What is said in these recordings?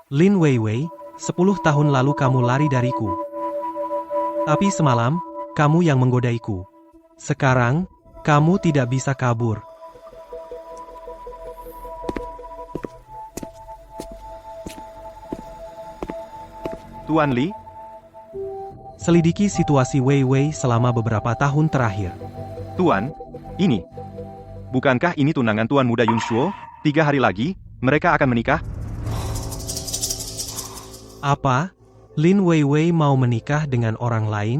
Lin Weiwei, 10 tahun lalu kamu lari dariku. Tapi semalam, kamu yang menggodaiku. Sekarang, kamu tidak bisa kabur. Tuan Li, Selidiki situasi Weiwei selama beberapa tahun terakhir. Tuan, ini. Bukankah ini tunangan Tuan Muda Yun Shuo? 3 hari lagi, mereka akan menikah. Apa? Lin Weiwei mau menikah dengan orang lain?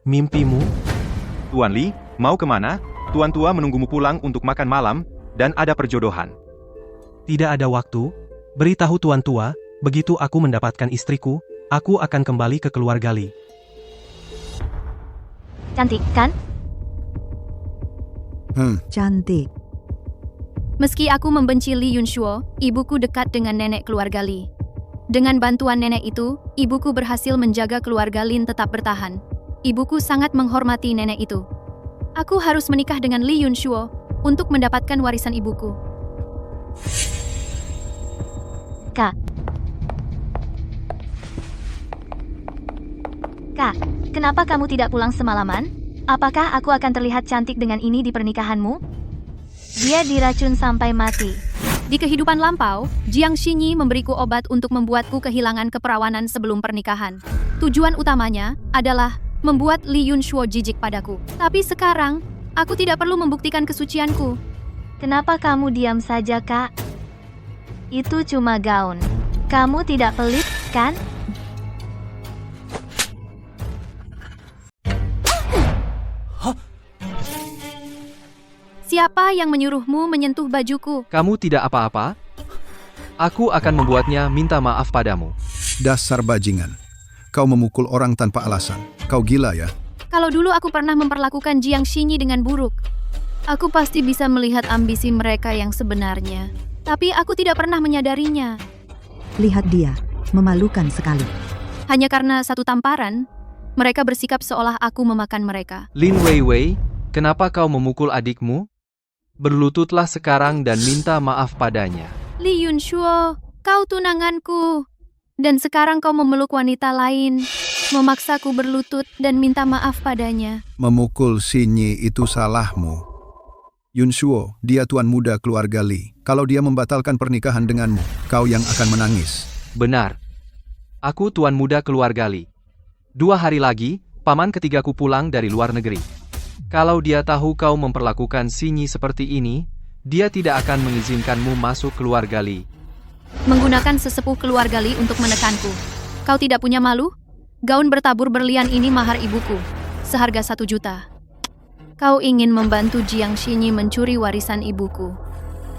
Mimpimu? Tuan Li, mau kemana? Tuan tua menunggumu pulang untuk makan malam, dan ada perjodohan. Tidak ada waktu. Beritahu tuan tua, begitu aku mendapatkan istriku, aku akan kembali ke keluarga Li. Cantik, kan? Cantik. Meski aku membenci Li Yunshuo, ibuku dekat dengan nenek keluarga Li. Dengan bantuan nenek itu, ibuku berhasil menjaga keluarga Lin tetap bertahan. Ibuku sangat menghormati nenek itu. Aku harus menikah dengan Li Yunshuo untuk mendapatkan warisan ibuku. Kak, kenapa kamu tidak pulang semalaman? Apakah aku akan terlihat cantik dengan ini di pernikahanmu? Dia diracun sampai mati. Di kehidupan lampau, Jiang Xinyi memberiku obat untuk membuatku kehilangan keperawanan sebelum pernikahan. Tujuan utamanya adalah membuat Li Yunshuo jijik padaku. Tapi sekarang, aku tidak perlu membuktikan kesucianku. Kenapa kamu diam saja, Kak? Itu cuma gaun. Kamu tidak pelit, kan? Siapa yang menyuruhmu menyentuh bajuku? Kamu tidak apa-apa? Aku akan membuatnya minta maaf padamu. Dasar bajingan. Kau memukul orang tanpa alasan. Kau gila ya? Kalau dulu aku pernah memperlakukan Jiang Xinyi dengan buruk, aku pasti bisa melihat ambisi mereka yang sebenarnya. Tapi aku tidak pernah menyadarinya. Lihat dia, memalukan sekali. Hanya karena satu tamparan, mereka bersikap seolah aku memakan mereka. Lin Weiwei, kenapa kau memukul adikmu? Berlututlah sekarang dan minta maaf padanya. Li Yunshuo, kau tunanganku. Dan sekarang kau memeluk wanita lain, memaksaku berlutut dan minta maaf padanya. Memukul Xinyi itu salahmu. Yun Shuo, dia tuan muda keluarga Li. Kalau dia membatalkan pernikahan denganmu, kau yang akan menangis. Benar. Aku tuan muda keluarga Li. 2 hari lagi, paman ketigaku pulang dari luar negeri. Kalau dia tahu kau memperlakukan Xinyi seperti ini, dia tidak akan mengizinkanmu masuk keluarga Li. Menggunakan sesepuh keluarga Li untuk menekanku. Kau tidak punya malu? Gaun bertabur berlian ini mahar ibuku, seharga 1 juta. Kau ingin membantu Jiang Xinyi mencuri warisan ibuku.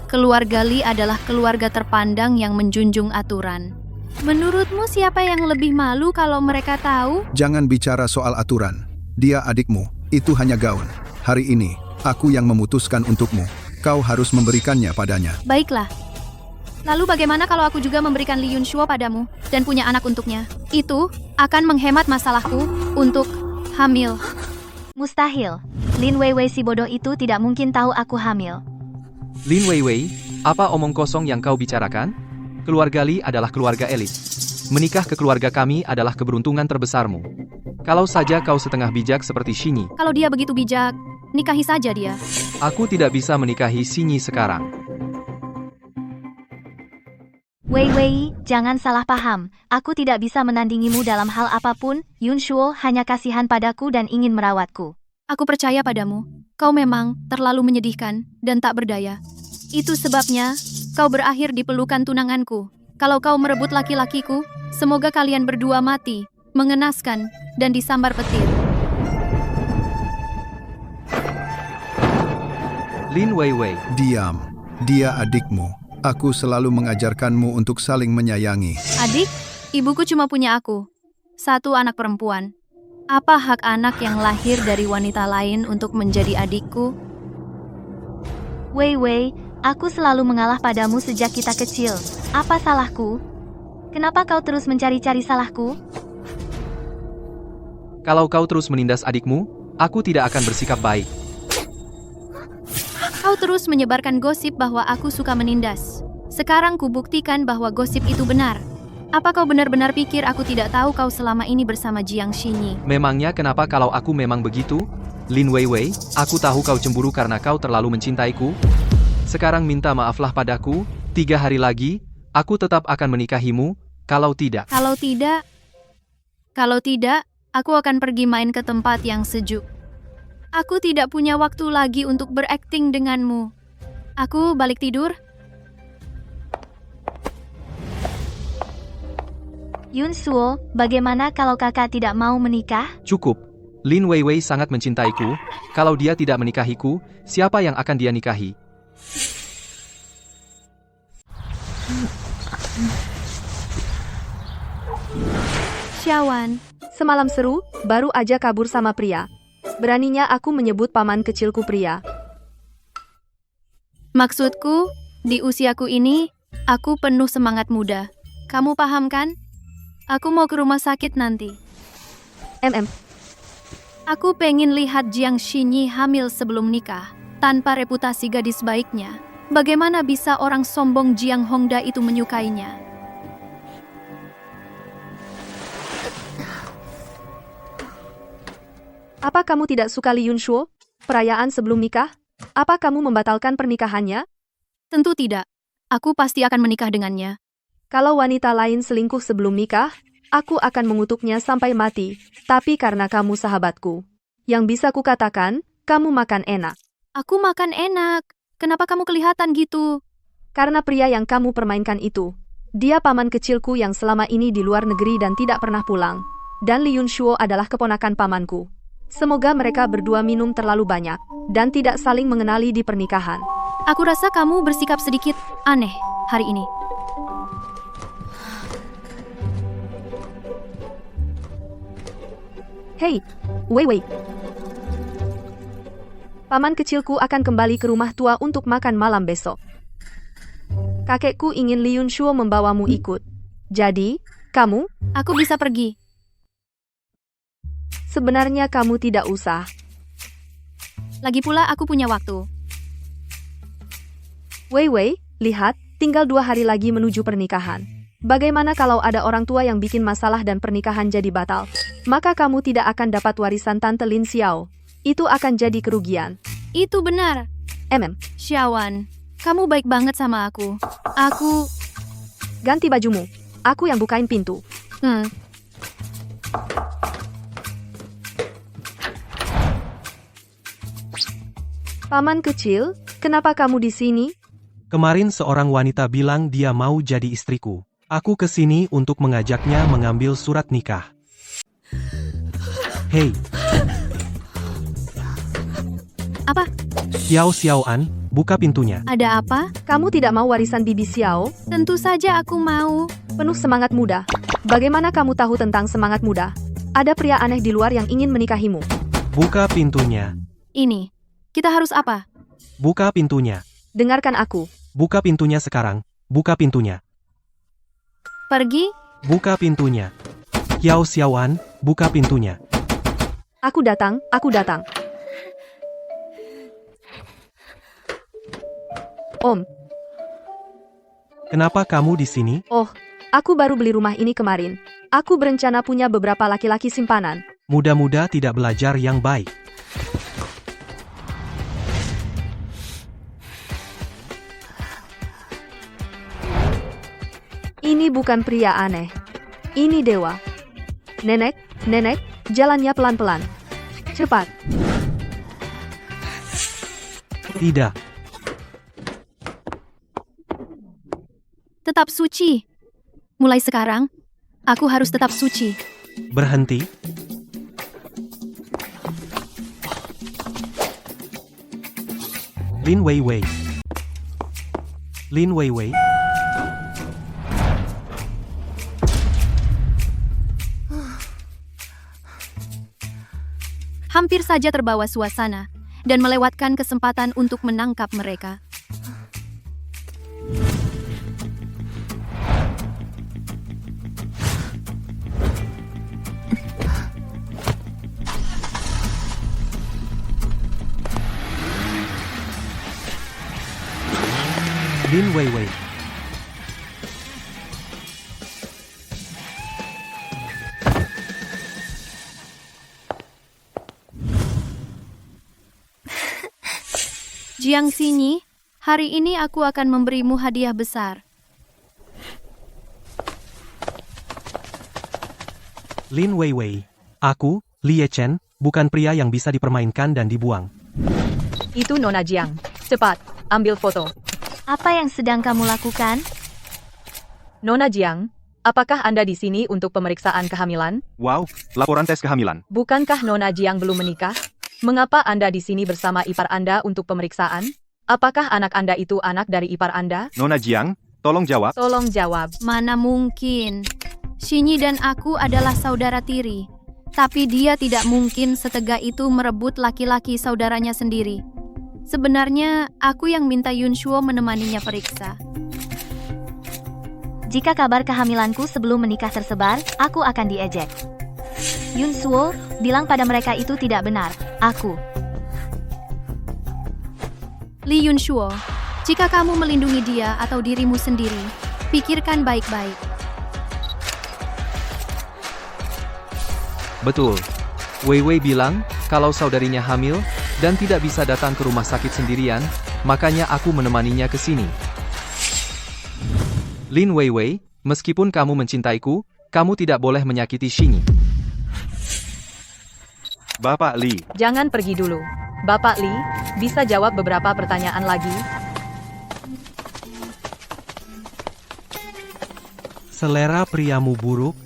Keluarga Li adalah keluarga terpandang yang menjunjung aturan. Menurutmu siapa yang lebih malu kalau mereka tahu? Jangan bicara soal aturan. Dia adikmu. Itu hanya gaun. Hari ini, aku yang memutuskan untukmu. Kau harus memberikannya padanya. Baiklah. Lalu bagaimana kalau aku juga memberikan Li Yunshuo padamu dan punya anak untuknya? Itu akan menghemat masalahku untuk hamil. Mustahil. Lin Weiwei si bodoh itu tidak mungkin tahu aku hamil. Lin Weiwei, apa omong kosong yang kau bicarakan? Keluarga Li adalah keluarga elit. Menikah ke keluarga kami adalah keberuntungan terbesarmu. Kalau saja kau setengah bijak seperti Xinyi. Kalau dia begitu bijak, nikahi saja dia. Aku tidak bisa menikahi Xinyi sekarang. Weiwei, jangan salah paham. Aku tidak bisa menandingimu dalam hal apapun. Yunshuo hanya kasihan padaku dan ingin merawatku. Aku percaya padamu. Kau memang terlalu menyedihkan dan tak berdaya. Itu sebabnya kau berakhir di pelukan tunanganku. Kalau kau merebut laki-lakiku, semoga kalian berdua mati, mengenaskan, dan disambar petir. Lin Weiwei, Diam. Dia adikmu. Aku selalu mengajarkanmu untuk saling menyayangi. Adik, ibuku cuma punya aku. Satu anak perempuan. Apa hak anak yang lahir dari wanita lain untuk menjadi adikku? Wei, aku selalu mengalah padamu sejak kita kecil. Apa salahku? Kenapa kau terus mencari-cari salahku? Kalau kau terus menindas adikmu, aku tidak akan bersikap baik. Kau terus menyebarkan gosip bahwa aku suka menindas. Sekarang kubuktikan bahwa gosip itu benar. Apa kau benar-benar pikir aku tidak tahu kau selama ini bersama Jiang Xinyi? Memangnya kenapa kalau aku memang begitu? Lin Weiwei, aku tahu kau cemburu karena kau terlalu mencintaiku. Sekarang minta maaflah padaku, 3 hari lagi, aku tetap akan menikahimu, kalau tidak. Kalau tidak, aku akan pergi main ke tempat yang sejuk. Aku tidak punya waktu lagi untuk berakting denganmu. Aku balik tidur. Yunsuo, bagaimana kalau kakak tidak mau menikah? Cukup. Lin Weiwei sangat mencintaiku, kalau dia tidak menikahiku, siapa yang akan dia nikahi? Xiaowan, semalam seru, baru aja kabur sama pria. Beraninya aku menyebut paman kecilku pria. Maksudku, di usiaku ini, aku penuh semangat muda. Kamu paham kan? Aku mau ke rumah sakit nanti. Aku pengen lihat Jiang Xinyi hamil sebelum nikah, tanpa reputasi gadis baiknya. Bagaimana bisa orang sombong Jiang Hongda itu menyukainya? Apa kamu tidak suka Li Yunshuo? Perayaan sebelum nikah? Apa kamu membatalkan pernikahannya? Tentu tidak. Aku pasti akan menikah dengannya. Kalau wanita lain selingkuh sebelum nikah, aku akan mengutuknya sampai mati. Tapi karena kamu sahabatku, yang bisa kukatakan, kamu makan enak. Aku makan enak. Kenapa kamu kelihatan gitu? Karena pria yang kamu permainkan itu. Dia paman kecilku yang selama ini di luar negeri dan tidak pernah pulang. Dan Li Yunshuo adalah keponakan pamanku. Semoga mereka berdua minum terlalu banyak, dan tidak saling mengenali di pernikahan. Aku rasa kamu bersikap sedikit aneh hari ini. Hei, Wei. Paman kecilku akan kembali ke rumah tua untuk makan malam besok. Kakekku ingin Li Yunshuo membawamu ikut. Jadi, kamu? Aku bisa pergi. Sebenarnya kamu tidak usah. Lagi pula aku punya waktu. Wei, lihat, tinggal 2 hari lagi menuju pernikahan. Bagaimana kalau ada orang tua yang bikin masalah dan pernikahan jadi batal? Maka kamu tidak akan dapat warisan Tante Lin Xiao. Itu akan jadi kerugian. Itu benar. Xiaowan, kamu baik banget sama aku. Ganti bajumu. Aku yang bukain pintu. Paman kecil, kenapa kamu di sini? Kemarin seorang wanita bilang dia mau jadi istriku. Aku ke sini untuk mengajaknya mengambil surat nikah. Hei. Apa? Xiaoan, buka pintunya. Ada apa? Kamu tidak mau warisan Bibi Xiao? Tentu saja aku mau. Penuh semangat muda. Bagaimana kamu tahu tentang semangat muda? Ada pria aneh di luar yang ingin menikahimu. Buka pintunya. Ini. Kita harus apa? Buka pintunya. Dengarkan aku. Buka pintunya sekarang. Buka pintunya. Pergi? Buka pintunya. Xiaoan, buka pintunya. Aku datang. Om. Kenapa kamu di sini? Oh, aku baru beli rumah ini kemarin. Aku berencana punya beberapa laki-laki simpanan. Muda-muda tidak belajar yang baik. Ini bukan pria aneh. Ini dewa. Nenek, jalannya pelan-pelan. Cepat. Tidak. Tetap suci. Mulai sekarang, aku harus tetap suci. Berhenti. Lin Weiwei, Hampir saja terbawa suasana dan melewatkan kesempatan untuk menangkap mereka. Lin Weiwei, Jiang Xinyi, hari ini aku akan memberimu hadiah besar. Lin Weiwei. Aku, Lie Chen, bukan pria yang bisa dipermainkan dan dibuang. Itu Nona Jiang. Cepat, ambil foto. Apa yang sedang kamu lakukan? Nona Jiang, apakah Anda di sini untuk pemeriksaan kehamilan? Wow, laporan tes kehamilan. Bukankah Nona Jiang belum menikah? Mengapa Anda di sini bersama ipar Anda untuk pemeriksaan? Apakah anak Anda itu anak dari ipar Anda? Nona Jiang, tolong jawab. Tolong jawab. Mana mungkin. Xinyi dan aku adalah saudara tiri. Tapi dia tidak mungkin setegak itu merebut laki-laki saudaranya sendiri. Sebenarnya, aku yang minta Yunshuo menemaninya periksa. Jika kabar kehamilanku sebelum menikah tersebar, aku akan diejek. Yunshuo, bilang pada mereka itu tidak benar. Aku. Li Yunshuo, jika kamu melindungi dia atau dirimu sendiri, pikirkan baik-baik. Betul. Weiwei bilang, kalau saudarinya hamil, dan tidak bisa datang ke rumah sakit sendirian, makanya aku menemaninya ke sini. Lin Weiwei, meskipun kamu mencintaiku, kamu tidak boleh menyakiti Xinyi. Bapak Li, Jangan pergi dulu. Bapak Li, bisa jawab beberapa pertanyaan lagi? Selera priamu buruk?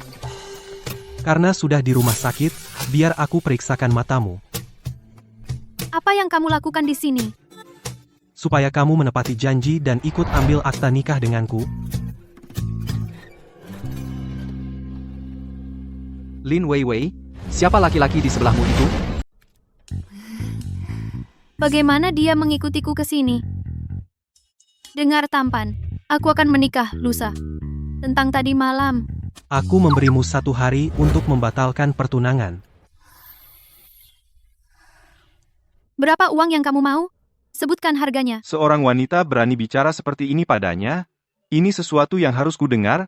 Karena sudah di rumah sakit, biar aku periksakan matamu. Apa yang kamu lakukan di sini? Supaya kamu menepati janji dan ikut ambil akta nikah denganku. Lin Weiwei, siapa laki-laki di sebelahmu itu? Bagaimana dia mengikutiku ke sini? Dengar tampan, aku akan menikah lusa. Tentang tadi malam. Aku memberimu 1 hari untuk membatalkan pertunangan. Berapa uang yang kamu mau? Sebutkan harganya. seorang wanita berani bicara seperti ini padanya? Ini sesuatu yang harus kudengar?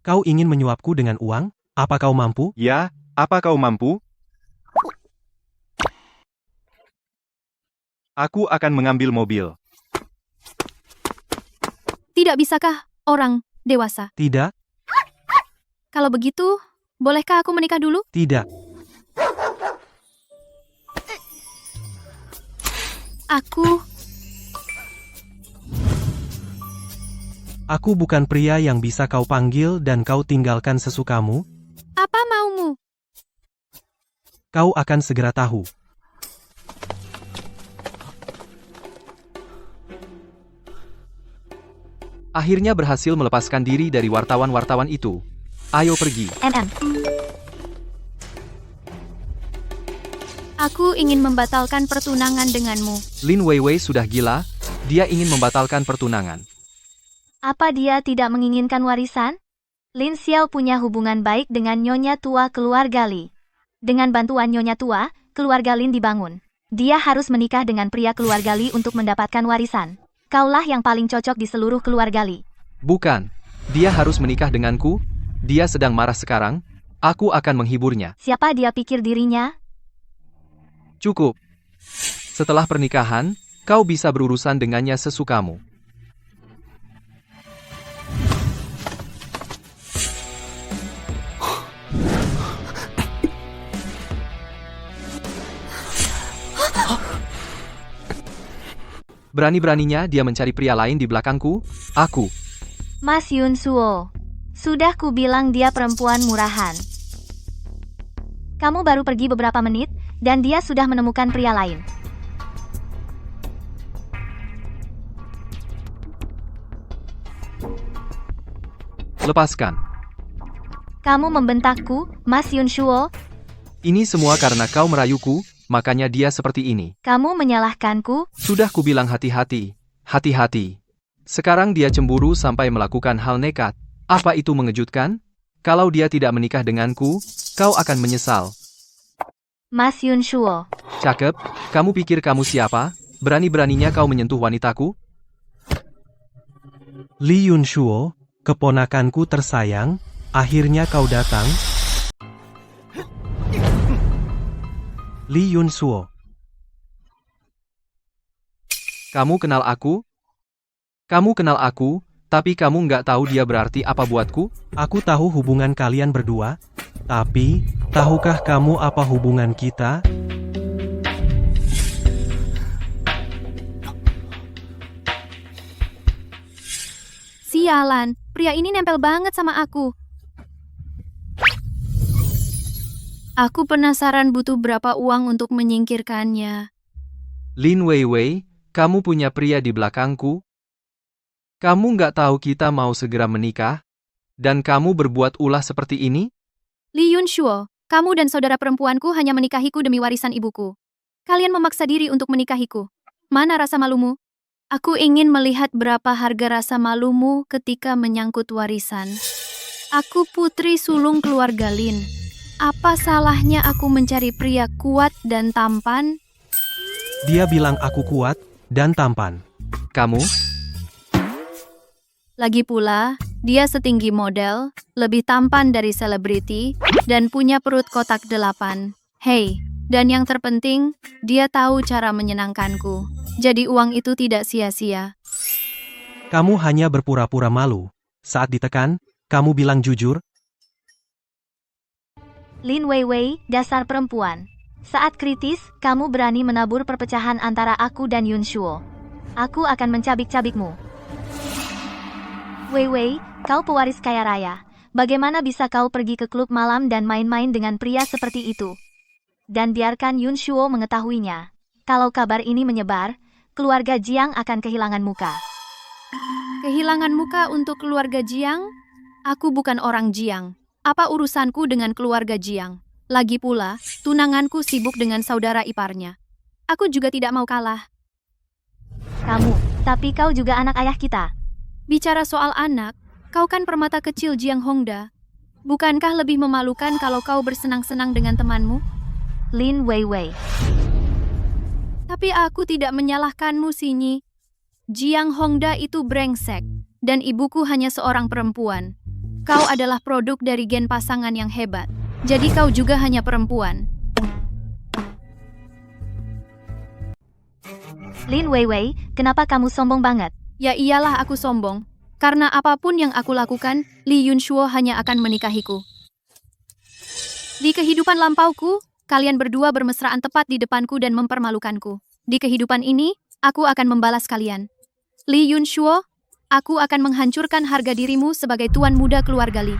Kau ingin menyuapku dengan uang? Apa kau mampu? Ya, apa kau mampu? Aku akan mengambil mobil. Tidak bisakah orang dewasa? Tidak, Kalau begitu, bolehkah aku menikah dulu? tidak. Aku bukan pria yang bisa kau panggil dan kau tinggalkan sesukamu. Apa maumu? Kau akan segera tahu. Akhirnya berhasil melepaskan diri dari wartawan-wartawan itu. Ayo pergi. Aku ingin membatalkan pertunangan denganmu. Lin Weiwei sudah gila, dia ingin membatalkan pertunangan. Apa dia tidak menginginkan warisan? Lin Xiao punya hubungan baik dengan Nyonya Tua keluarga Li. Dengan bantuan Nyonya Tua, keluarga Lin dibangun. Dia harus menikah dengan pria keluarga Li untuk mendapatkan warisan. Kaulah yang paling cocok di seluruh keluarga Li. Bukan, dia harus menikah denganku. Dia sedang marah sekarang. Aku akan menghiburnya. Siapa dia pikir dirinya? Cukup. Setelah pernikahan, kau bisa berurusan dengannya sesukamu. Berani-beraninya dia mencari pria lain di belakangku. Aku. Mas Yunshuo. Sudah kubilang dia perempuan murahan. Kamu baru pergi beberapa menit, dan dia sudah menemukan pria lain. Lepaskan. Kamu membentakku, Mas Yunshuo? Ini semua karena kau merayuku, makanya dia seperti ini. Kamu menyalahkanku? Sudah kubilang hati-hati. Hati-hati. Sekarang dia cemburu sampai melakukan hal nekat. Apa itu mengejutkan? Kalau dia tidak menikah denganku, kau akan menyesal. Mas Yunshuo. Cakep, kamu pikir kamu siapa? Berani-beraninya kau menyentuh wanitaku? Li Yunshuo, keponakanku tersayang, akhirnya kau datang. Li Yunshuo. Kamu kenal aku? Kamu kenal aku, tapi kamu nggak tahu dia berarti apa buatku? Aku tahu hubungan kalian berdua, tapi, tahukah kamu apa hubungan kita? Sialan, pria ini nempel banget sama aku. Aku penasaran butuh berapa uang untuk menyingkirkannya. Lin Weiwei, kamu punya pria di belakangku? Kamu nggak tahu kita mau segera menikah? Dan kamu berbuat ulah seperti ini? Li Yunshuo, kamu dan saudara perempuanku hanya menikahiku demi warisan ibuku. Kalian memaksa diri untuk menikahiku. Mana rasa malumu? Aku ingin melihat berapa harga rasa malumu ketika menyangkut warisan. Aku putri sulung keluarga Lin. Apa salahnya aku mencari pria kuat dan tampan? Dia bilang aku kuat dan tampan. Kamu? Lagi pula, dia setinggi model, lebih tampan dari selebriti, dan punya perut kotak 8. Hei, dan yang terpenting, dia tahu cara menyenangkanku. Jadi uang itu tidak sia-sia. Kamu hanya berpura-pura malu. Saat ditekan, kamu bilang jujur. Lin Weiwei, dasar perempuan. Saat kritis, kamu berani menabur perpecahan antara aku dan Yunshuo. Aku akan mencabik-cabikmu. Weiwei, kau pewaris kaya raya. Bagaimana bisa kau pergi ke klub malam dan main-main dengan pria seperti itu? Dan biarkan Yunshuo mengetahuinya. Kalau kabar ini menyebar, keluarga Jiang akan kehilangan muka. Kehilangan muka untuk keluarga Jiang? Aku bukan orang Jiang. Apa urusanku dengan keluarga Jiang? Lagi pula, tunanganku sibuk dengan saudara iparnya. Aku juga tidak mau kalah. Kamu, tapi kau juga anak ayah kita. Bicara soal anak, kau kan permata kecil Jiang Hongda. Bukankah lebih memalukan kalau kau bersenang-senang dengan temanmu? Lin Weiwei. Tapi aku tidak menyalahkanmu, Sinyi. Jiang Hongda itu brengsek, dan ibuku hanya seorang perempuan. Kau adalah produk dari gen pasangan yang hebat, jadi kau juga hanya perempuan. Lin Weiwei, kenapa kamu sombong banget? Ya iyalah aku sombong. Karena apapun yang aku lakukan, Li Yunshuo hanya akan menikahiku. Di kehidupan lampauku, kalian berdua bermesraan tepat di depanku dan mempermalukanku. Di kehidupan ini, aku akan membalas kalian. Li Yunshuo, aku akan menghancurkan harga dirimu sebagai tuan muda keluarga Li.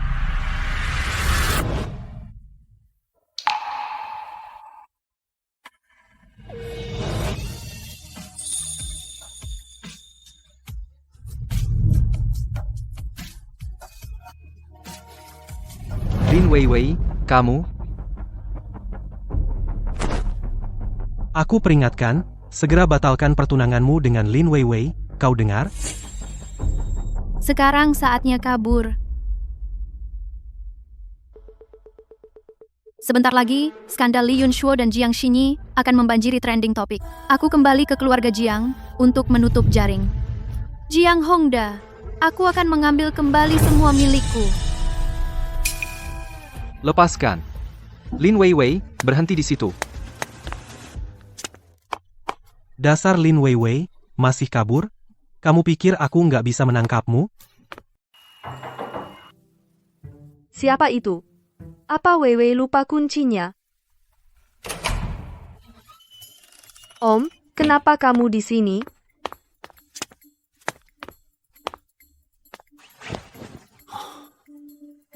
Lin Weiwei, kamu? Aku peringatkan, segera batalkan pertunanganmu dengan Lin Weiwei, kau dengar? Sekarang saatnya kabur. Sebentar lagi, skandal Li Yunshuo dan Jiang Xinyi akan membanjiri trending topik. Aku kembali ke keluarga Jiang untuk menutup jaring. Jiang Hongda, aku akan mengambil kembali semua milikku. Lepaskan. Lin Weiwei, berhenti di situ. Dasar Lin Weiwei, masih kabur? Kamu pikir aku nggak bisa menangkapmu? Siapa itu? Apa Weiwei lupa kuncinya? Om, kenapa kamu di sini?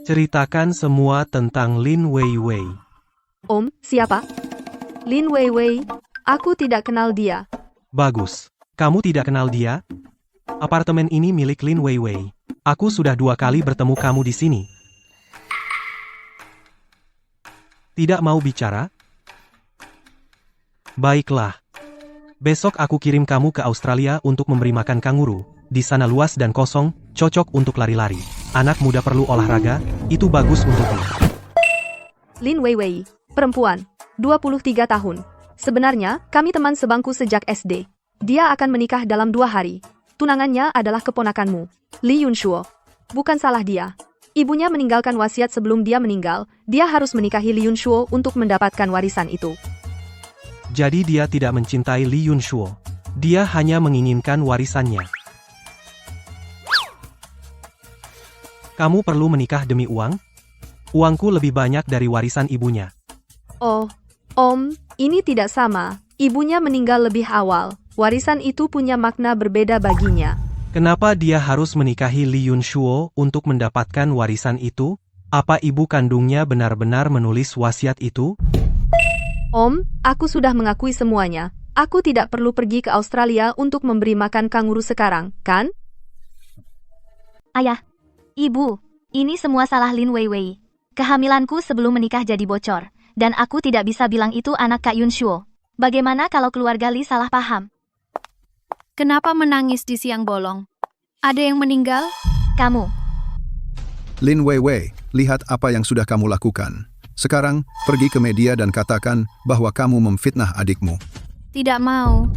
Ceritakan semua tentang Lin Weiwei. Om, siapa? Lin Weiwei, aku tidak kenal dia. Bagus. Kamu tidak kenal dia? Apartemen ini milik Lin Weiwei. Aku sudah 2 kali bertemu kamu di sini. Tidak mau bicara? Baiklah. Besok aku kirim kamu ke Australia untuk memberi makan kanguru. Di sana luas dan kosong, cocok untuk lari-lari. Anak muda perlu olahraga, itu bagus untukmu. Lin Weiwei, perempuan, 23 tahun. Sebenarnya, kami teman sebangku sejak SD. Dia akan menikah dalam 2 hari. Tunangannya adalah keponakanmu, Li Yunshuo. Bukan salah dia. Ibunya meninggalkan wasiat sebelum dia meninggal, dia harus menikahi Li Yunshuo untuk mendapatkan warisan itu. Jadi dia tidak mencintai Li Yunshuo. Dia hanya menginginkan warisannya. Kamu perlu menikah demi uang? Uangku lebih banyak dari warisan ibunya. Oh, Om, ini tidak sama. Ibunya meninggal lebih awal. Warisan itu punya makna berbeda baginya. Kenapa dia harus menikahi Li Yunshuo untuk mendapatkan warisan itu? Apa ibu kandungnya benar-benar menulis wasiat itu? Om, aku sudah mengakui semuanya. Aku tidak perlu pergi ke Australia untuk memberi makan kanguru sekarang, kan? Ayah, Ibu, ini semua salah Lin Weiwei. Kehamilanku sebelum menikah jadi bocor, dan aku tidak bisa bilang itu anak Kak Yunshuo. Bagaimana kalau keluarga Li salah paham? Kenapa menangis di siang bolong? Ada yang meninggal? Kamu, Lin Weiwei, lihat apa yang sudah kamu lakukan. Sekarang, pergi ke media dan katakan bahwa kamu memfitnah adikmu. Tidak mau.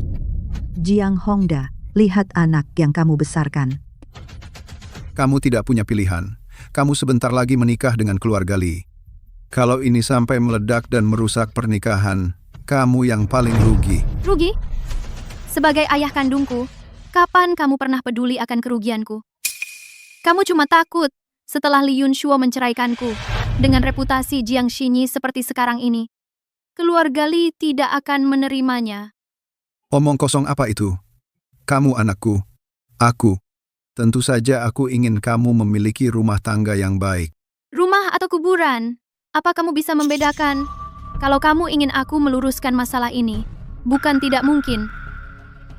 Jiang Hongda, lihat anak yang kamu besarkan. Kamu tidak punya pilihan. Kamu sebentar lagi menikah dengan keluarga Li. Kalau ini sampai meledak dan merusak pernikahan, kamu yang paling rugi. Rugi? Sebagai ayah kandungku, kapan kamu pernah peduli akan kerugianku? Kamu cuma takut setelah Li Yunshuo menceraikanku. Dengan reputasi Jiang Xinyi seperti sekarang ini, keluarga Li tidak akan menerimanya. Omong kosong apa itu? Kamu anakku. Aku. Tentu saja aku ingin kamu memiliki rumah tangga yang baik. Rumah atau kuburan? Apa kamu bisa membedakan? Kalau kamu ingin aku meluruskan masalah ini, bukan tidak mungkin.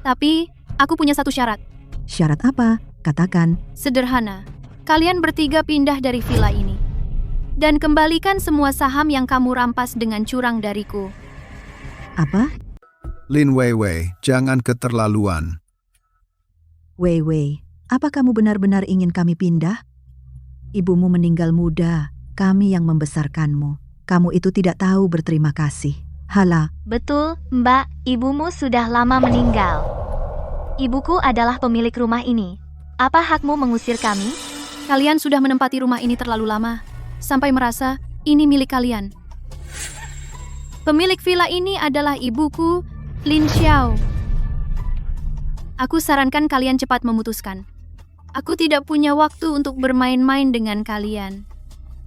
Tapi, aku punya satu syarat. Syarat apa? Katakan. Sederhana. Kalian bertiga pindah dari villa ini. Dan kembalikan semua saham yang kamu rampas dengan curang dariku. Apa? Lin Weiwei, jangan keterlaluan. Weiwei, apa kamu benar-benar ingin kami pindah? Ibumu meninggal muda, kami yang membesarkanmu. Kamu itu tidak tahu berterima kasih. Hala, betul, Mbak, ibumu sudah lama meninggal. Ibuku adalah pemilik rumah ini. Apa hakmu mengusir kami? Kalian sudah menempati rumah ini terlalu lama, sampai merasa ini milik kalian. Pemilik villa ini adalah ibuku, Lin Xiao. Aku sarankan kalian cepat memutuskan. Aku tidak punya waktu untuk bermain-main dengan kalian.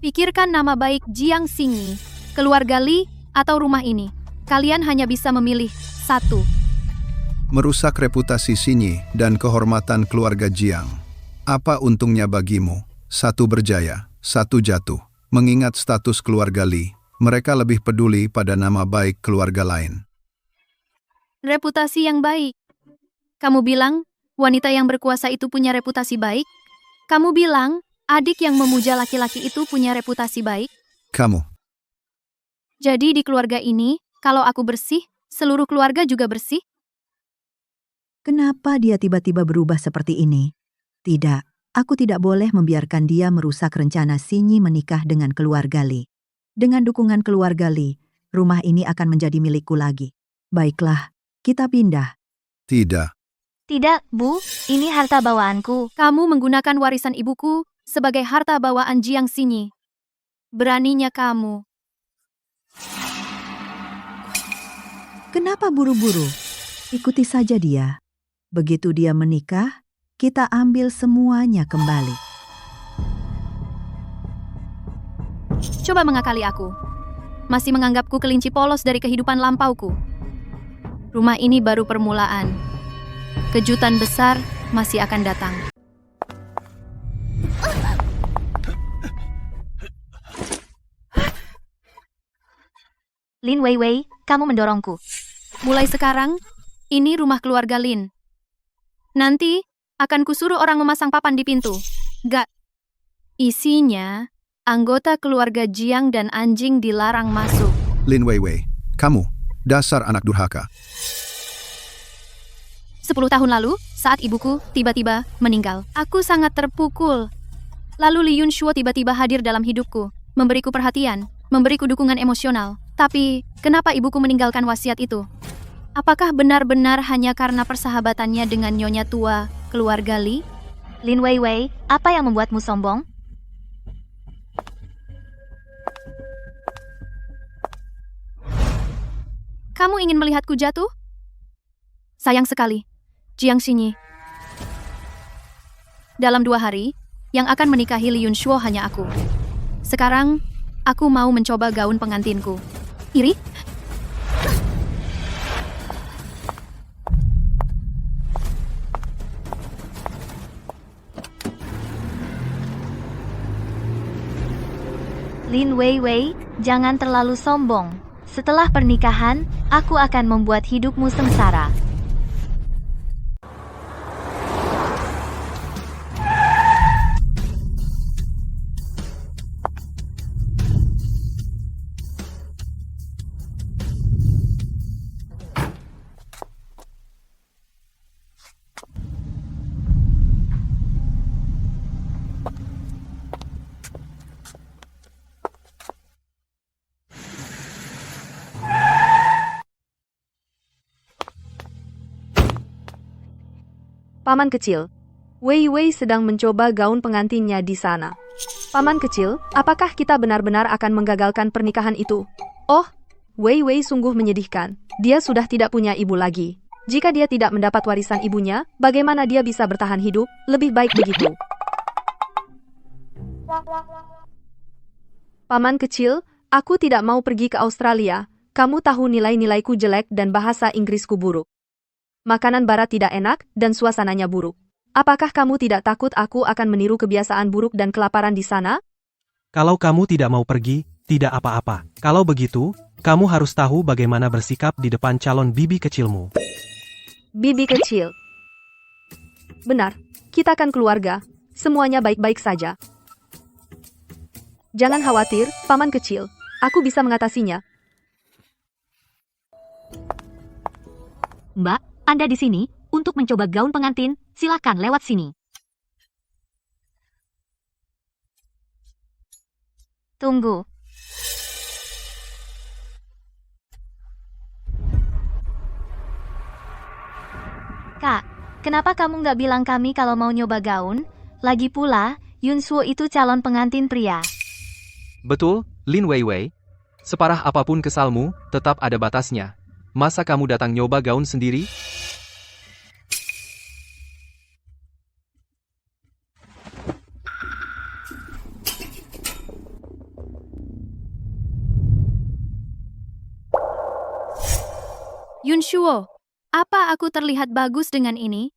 Pikirkan nama baik Jiang Xinyi, keluarga Li, atau rumah ini. Kalian hanya bisa memilih satu. Merusak reputasi Xinyi dan kehormatan keluarga Jiang. Apa untungnya bagimu? Satu berjaya, satu jatuh. Mengingat status keluarga Li, mereka lebih peduli pada nama baik keluarga lain. Reputasi yang baik. Kamu bilang wanita yang berkuasa itu punya reputasi baik? Kamu bilang adik yang memuja laki-laki itu punya reputasi baik? Kamu. Jadi di keluarga ini, kalau aku bersih, seluruh keluarga juga bersih? kenapa dia tiba-tiba berubah seperti ini? Tidak, aku tidak boleh membiarkan dia merusak rencana Xinyi menikah dengan keluarga Li. Dengan dukungan keluarga Li, rumah ini akan menjadi milikku lagi. Baiklah, kita pindah. Tidak. Tidak, Bu, ini harta bawaanku. Kamu menggunakan warisan ibuku sebagai harta bawaan Jiang Xinyi. Beraninya kamu. Kenapa buru-buru? Ikuti saja dia. Begitu dia menikah, kita ambil semuanya kembali. Coba mengakali aku. Masih menganggapku kelinci polos dari kehidupan lampauku. Rumah ini baru permulaan. Kejutan besar masih akan datang. Lin Weiwei, kamu mendorongku. Mulai sekarang, ini rumah keluarga Lin. Nanti, akan kusuruh orang memasang papan di pintu. Gak. Isinya, anggota keluarga Jiang dan anjing dilarang masuk. Lin Weiwei, kamu, dasar anak durhaka. 10 tahun lalu, saat ibuku tiba-tiba meninggal, aku sangat terpukul. Lalu Li Yunshuo tiba-tiba hadir dalam hidupku, memberiku perhatian, memberiku dukungan emosional. Tapi, kenapa ibuku meninggalkan wasiat itu? Apakah benar-benar hanya karena persahabatannya dengan nyonya tua keluarga Li? Lin Weiwei, apa yang membuatmu sombong? Kamu ingin melihatku jatuh? Sayang sekali, Jiang Xinyi. Dalam 2 hari, yang akan menikahi Li Yunshuo hanya aku. Sekarang, aku mau mencoba gaun pengantinku. Iri? Lin Weiwei, jangan terlalu sombong. Setelah pernikahan, aku akan membuat hidupmu sengsara. Paman kecil, Wei Wei sedang mencoba gaun pengantinnya di sana. Paman kecil, apakah kita benar-benar akan menggagalkan pernikahan itu? Oh, Wei Wei sungguh menyedihkan. Dia sudah tidak punya ibu lagi. Jika dia tidak mendapat warisan ibunya, bagaimana dia bisa bertahan hidup? Lebih baik begitu. Paman kecil, aku tidak mau pergi ke Australia. Kamu tahu nilai-nilaiku jelek dan bahasa Inggrisku buruk. Makanan barat tidak enak, dan suasananya buruk. Apakah kamu tidak takut aku akan meniru kebiasaan buruk dan kelaparan di sana? Kalau kamu tidak mau pergi, tidak apa-apa. Kalau begitu, kamu harus tahu bagaimana bersikap di depan calon bibi kecilmu. Bibi kecil. Benar, kita kan keluarga. Semuanya baik-baik saja. Jangan khawatir, paman kecil. Aku bisa mengatasinya. Mbak, Anda di sini untuk mencoba gaun pengantin. Silakan lewat sini. Tunggu. Kak, kenapa kamu nggak bilang kami kalau mau nyoba gaun? Lagi pula, Yunshuo itu calon pengantin pria. Betul, Lin Weiwei. Separah apapun kesalmu, tetap ada batasnya. Masa kamu datang nyoba gaun sendiri? Yunshuo, apa aku terlihat bagus dengan ini?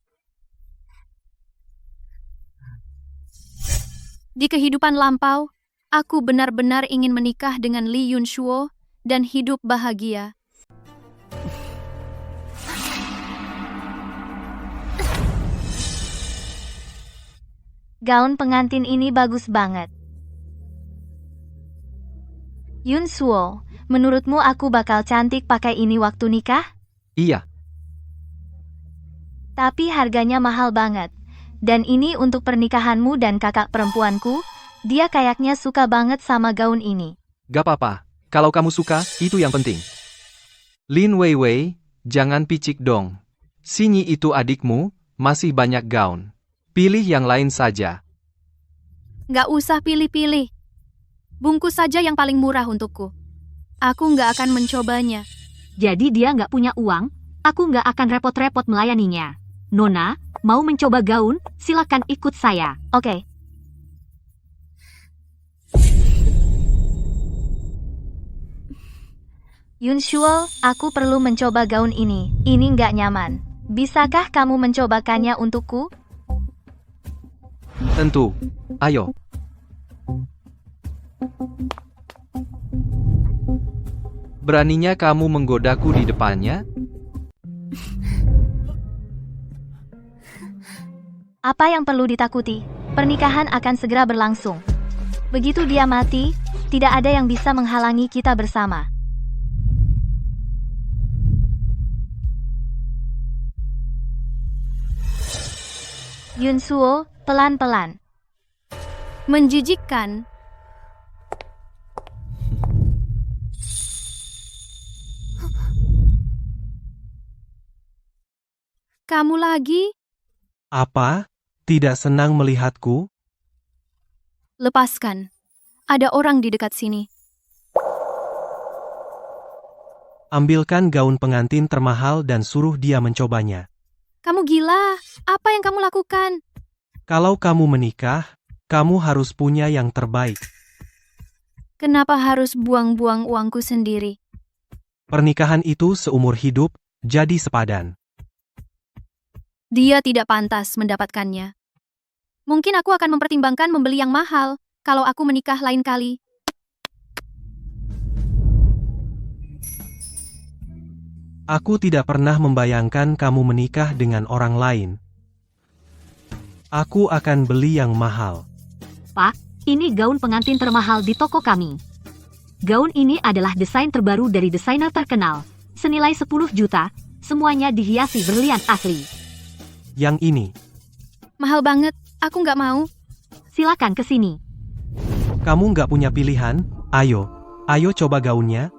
Di kehidupan lampau, aku benar-benar ingin menikah dengan Li Yunshuo dan hidup bahagia. Gaun pengantin ini bagus banget. Yunshuo, menurutmu aku bakal cantik pakai ini waktu nikah? Iya. Tapi harganya mahal banget. Dan ini untuk pernikahanmu dan kakak perempuanku, dia kayaknya suka banget sama gaun ini. Gak apa-apa, kalau kamu suka, itu yang penting. Lin Weiwei, jangan picik dong. Xinyi itu adikmu, masih banyak gaun. Pilih yang lain saja. Gak usah pilih-pilih. Bungkus saja yang paling murah untukku. Aku nggak akan mencobanya. Jadi dia nggak punya uang, aku nggak akan repot-repot melayaninya. Nona, mau mencoba gaun? Silakan ikut saya. Oke. Yunshuo, aku perlu mencoba gaun ini. Ini nggak nyaman. Bisakah kamu mencobakannya untukku? Tentu. Ayo. Beraninya kamu menggodaku di depannya? Apa yang perlu ditakuti? Pernikahan akan segera berlangsung. Begitu dia mati, tidak ada yang bisa menghalangi kita bersama. Yunsuo, pelan-pelan. Menjijikkan. Kamu lagi? Apa? Tidak senang melihatku? Lepaskan. Ada orang di dekat sini. Ambilkan gaun pengantin termahal dan suruh dia mencobanya. Kamu gila. Apa yang kamu lakukan? Kalau kamu menikah, kamu harus punya yang terbaik. Kenapa harus buang-buang uangku sendiri? Pernikahan itu seumur hidup, jadi sepadan. Dia tidak pantas mendapatkannya. Mungkin aku akan mempertimbangkan membeli yang mahal kalau aku menikah lain kali. Aku tidak pernah membayangkan kamu menikah dengan orang lain. Aku akan beli yang mahal. Pak, ini gaun pengantin termahal di toko kami. Gaun ini adalah desain terbaru dari desainer terkenal. Senilai 10 juta, semuanya dihiasi berlian asli. Yang ini. Mahal banget, aku nggak mau. Silakan ke sini. Kamu nggak punya pilihan? Ayo coba gaunnya.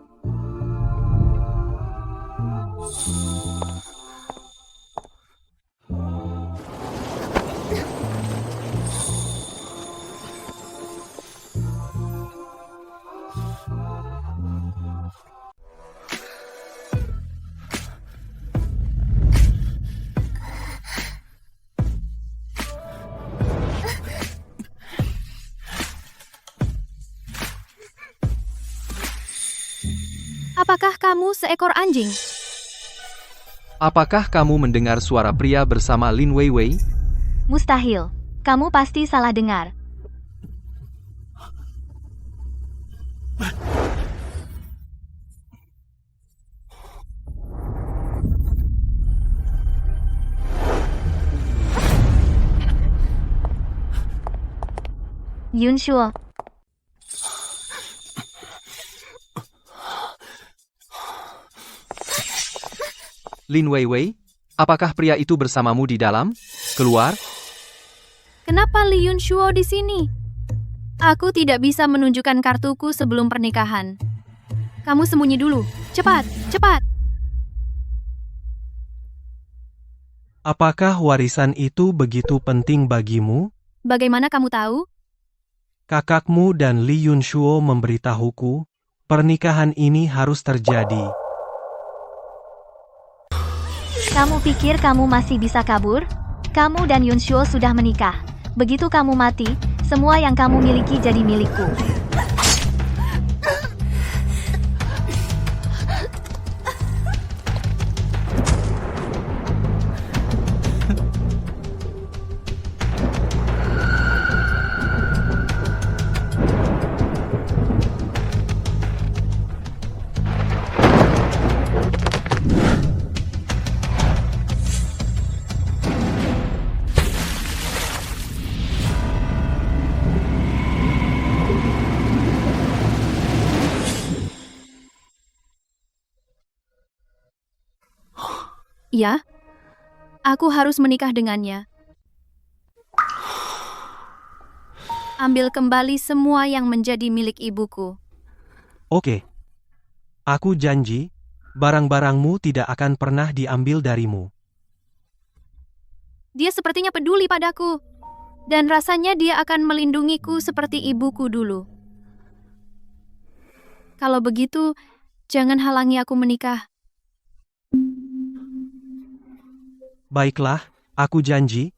Apakah kamu seekor anjing? Apakah kamu mendengar suara pria bersama Lin Weiwei? Mustahil. Kamu pasti salah dengar. Yunshuo, Lin Weiwei, apakah pria itu bersamamu di dalam? Keluar? Kenapa Li Yunshuo di sini? Aku tidak bisa menunjukkan kartuku sebelum pernikahan. Kamu sembunyi dulu. Cepat, cepat. Apakah warisan itu begitu penting bagimu? Bagaimana kamu tahu? Kakakmu dan Li Yunshuo memberitahuku, pernikahan ini harus terjadi. kamu pikir kamu masih bisa kabur? Kamu dan Yunshuo sudah menikah. Begitu kamu mati, semua yang kamu miliki jadi milikku. Ya, aku harus menikah dengannya. Ambil kembali semua yang menjadi milik ibuku. Oke. Aku janji, barang-barangmu tidak akan pernah diambil darimu. Dia sepertinya peduli padaku. Dan rasanya dia akan melindungiku seperti ibuku dulu. Kalau begitu, jangan halangi aku menikah. Baiklah, aku janji.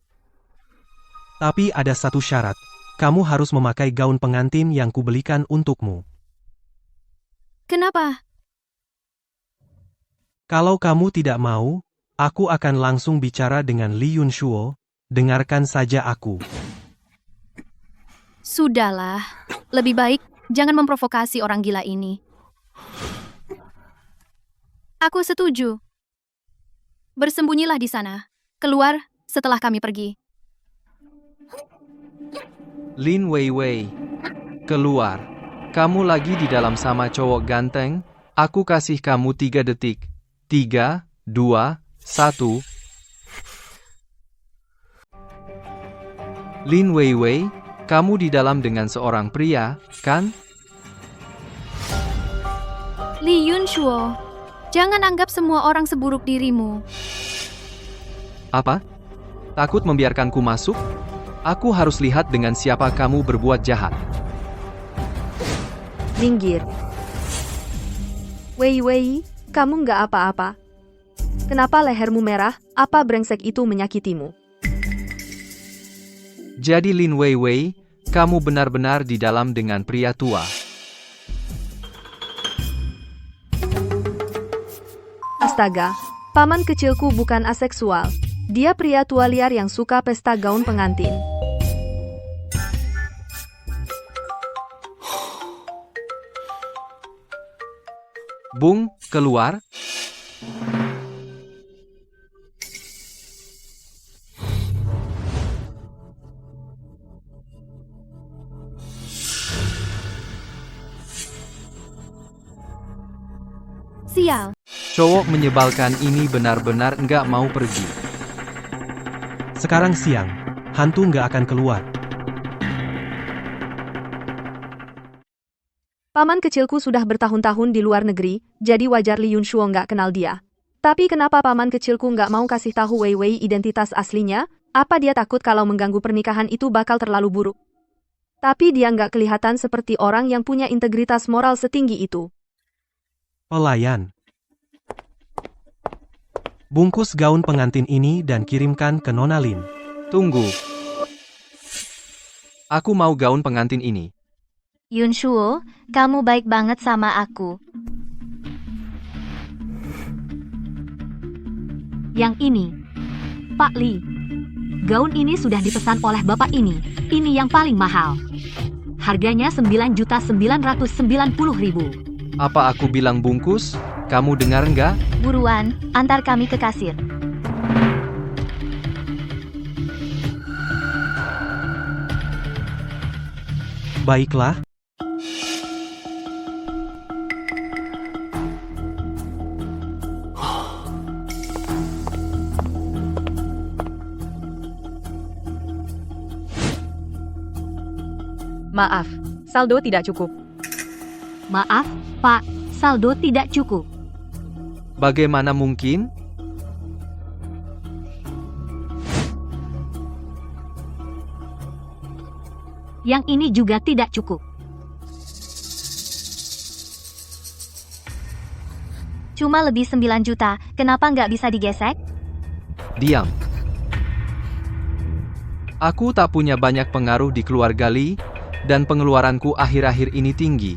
Tapi ada satu syarat. Kamu harus memakai gaun pengantin yang kubelikan untukmu. Kenapa? Kalau kamu tidak mau, aku akan langsung bicara dengan Li Yunshuo. Dengarkan saja aku. Sudahlah, lebih baik jangan memprovokasi orang gila ini. Aku setuju. Bersembunyilah di sana. Keluar setelah kami pergi. Lin Weiwei. Keluar. Kamu lagi di dalam sama cowok ganteng? Aku kasih kamu 3 detik. 3, 2, 1. Lin Weiwei, kamu di dalam dengan seorang pria, kan? Li Yunshuo, jangan anggap semua orang seburuk dirimu. Apa? Takut membiarkanku masuk? Aku harus lihat dengan siapa kamu berbuat jahat. Minggir. Wei Wei, kamu nggak apa-apa. Kenapa lehermu merah? Apa brengsek itu menyakitimu? Jadi Lin Weiwei, kamu benar-benar di dalam dengan pria tua. Astaga, paman kecilku bukan aseksual. Dia pria tua liar yang suka pesta gaun pengantin. Bung, keluar. Sial. Cowok menyebalkan ini benar-benar nggak mau pergi. Sekarang siang, hantu nggak akan keluar. Paman kecilku sudah bertahun-tahun di luar negeri, jadi wajar Li Yunshuo nggak kenal dia. Tapi kenapa paman kecilku nggak mau kasih tahu Wei Wei identitas aslinya? Apa dia takut kalau mengganggu pernikahan itu bakal terlalu buruk? Tapi dia nggak kelihatan seperti orang yang punya integritas moral setinggi itu. Pelayan. Bungkus gaun pengantin ini dan kirimkan ke Nona Lin. Tunggu. Aku mau gaun pengantin ini. Yunshuo, kamu baik banget sama aku. Yang ini. Pak Li. Gaun ini sudah dipesan oleh bapak ini. Ini yang paling mahal. Harganya 9.990.000. Apa aku bilang bungkus? Kamu dengar nggak? Buruan, antar kami ke kasir. Baiklah. Maaf, saldo tidak cukup. Maaf, Pak, saldo tidak cukup. Bagaimana mungkin? Yang ini juga tidak cukup. Cuma lebih 9 juta, kenapa nggak bisa digesek? Diam. Aku tak punya banyak pengaruh di keluarga Li, dan pengeluaranku akhir-akhir ini tinggi.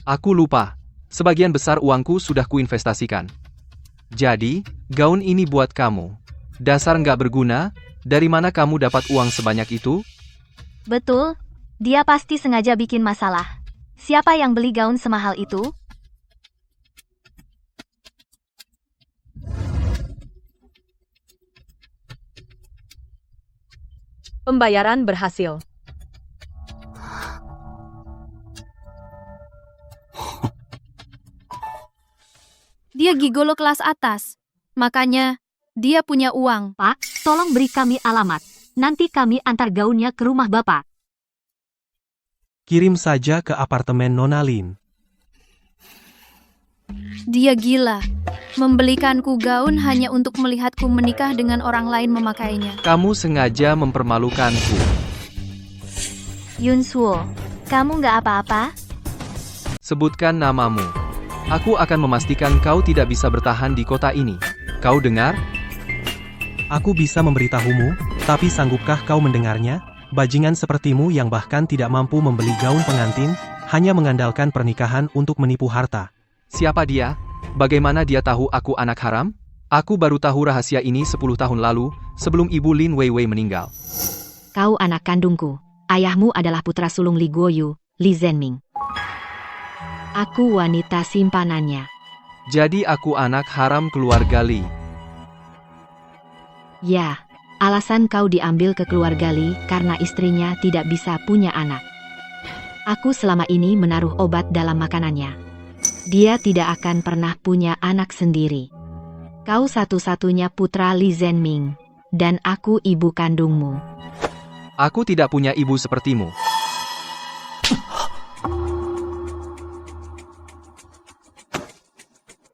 Aku lupa, sebagian besar uangku sudah kuinvestasikan. Jadi, gaun ini buat kamu. Dasar nggak berguna, dari mana kamu dapat uang sebanyak itu? Betul, dia pasti sengaja bikin masalah. Siapa yang beli gaun semahal itu? Pembayaran berhasil. Dia gigolo kelas atas. Makanya, dia punya uang. Pak, tolong beri kami alamat. Nanti kami antar gaunnya ke rumah Bapak. Kirim saja ke apartemen Nona Lin. Dia gila. Membelikanku gaun hanya untuk melihatku menikah dengan orang lain memakainya. Kamu sengaja mempermalukanku. Yunshuo, kamu nggak apa-apa? Sebutkan namamu. Aku akan memastikan kau tidak bisa bertahan di kota ini. Kau dengar? Aku bisa memberitahumu, tapi sanggupkah kau mendengarnya? Bajingan sepertimu yang bahkan tidak mampu membeli gaun pengantin, hanya mengandalkan pernikahan untuk menipu harta. Siapa dia? Bagaimana dia tahu aku anak haram? Aku baru tahu rahasia ini 10 tahun lalu, sebelum ibu Lin Weiwei meninggal. Kau anak kandungku. Ayahmu adalah putra sulung Li Guoyu, Li Zhenming. Aku wanita simpanannya. Jadi aku anak haram keluarga Li. Ya, Alasan kau diambil ke keluarga Li karena istrinya tidak bisa punya anak. Aku selama ini menaruh obat dalam makanannya. Dia tidak akan pernah punya anak sendiri. Kau satu-satunya putra Li Zhenming, dan aku ibu kandungmu. Aku tidak punya ibu sepertimu.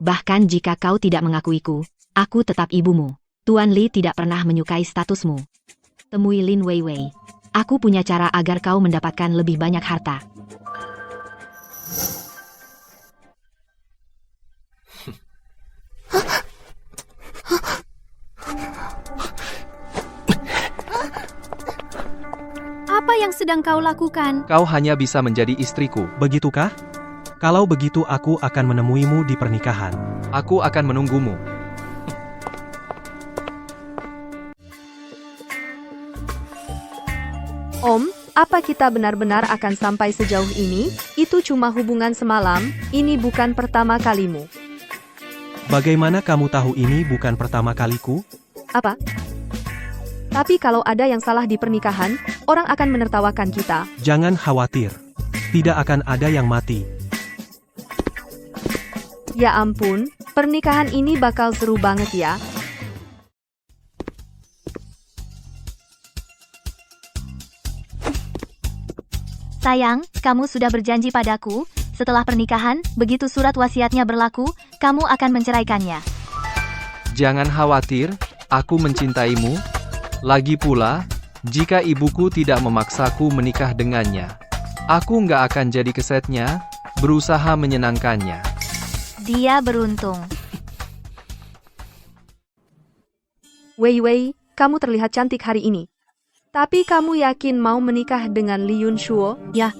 Bahkan jika kau tidak mengakuiku, aku tetap ibumu. Tuan Li tidak pernah menyukai statusmu. Temui Lin Weiwei. Aku punya cara agar kau mendapatkan lebih banyak harta. Apa yang sedang kau lakukan? Kau hanya bisa menjadi istriku. Begitukah? Kalau begitu aku akan menemuimu di pernikahan. Aku akan menunggumu. Om, apa kita benar-benar akan sampai sejauh ini? Itu cuma hubungan semalam, ini bukan pertama kalimu. Bagaimana kamu tahu ini bukan pertama kaliku? Apa? Tapi kalau ada yang salah di pernikahan, orang akan menertawakan kita. Jangan khawatir. Tidak akan ada yang mati. Ya ampun, pernikahan ini bakal seru banget ya. Sayang, kamu sudah berjanji padaku, setelah pernikahan, begitu surat wasiatnya berlaku, kamu akan menceraikannya. Jangan khawatir, aku mencintaimu. Lagi pula, jika ibuku tidak memaksaku menikah dengannya, aku nggak akan jadi kesetnya, berusaha menyenangkannya. Dia beruntung. Weiwei, kamu terlihat cantik hari ini. Tapi kamu yakin mau menikah dengan Li Yunshuo? Ya.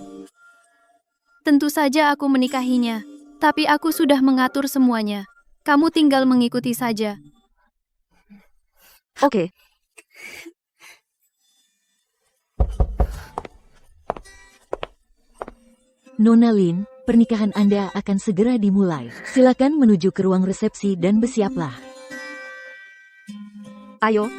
Tentu saja aku menikahinya. Tapi aku sudah mengatur semuanya. Kamu tinggal mengikuti saja. Oke. Nona Lin, pernikahan Anda akan segera dimulai. Silakan menuju ke ruang resepsi dan bersiaplah. Ayo.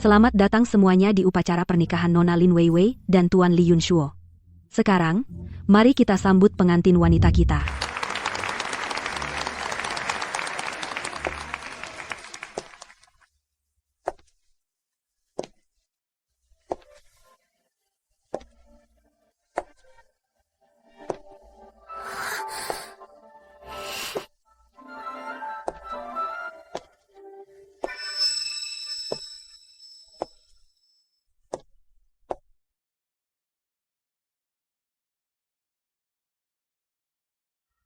Selamat datang semuanya di upacara pernikahan Nona Lin Weiwei dan Tuan Li Yunshuo. Sekarang, mari kita sambut pengantin wanita kita.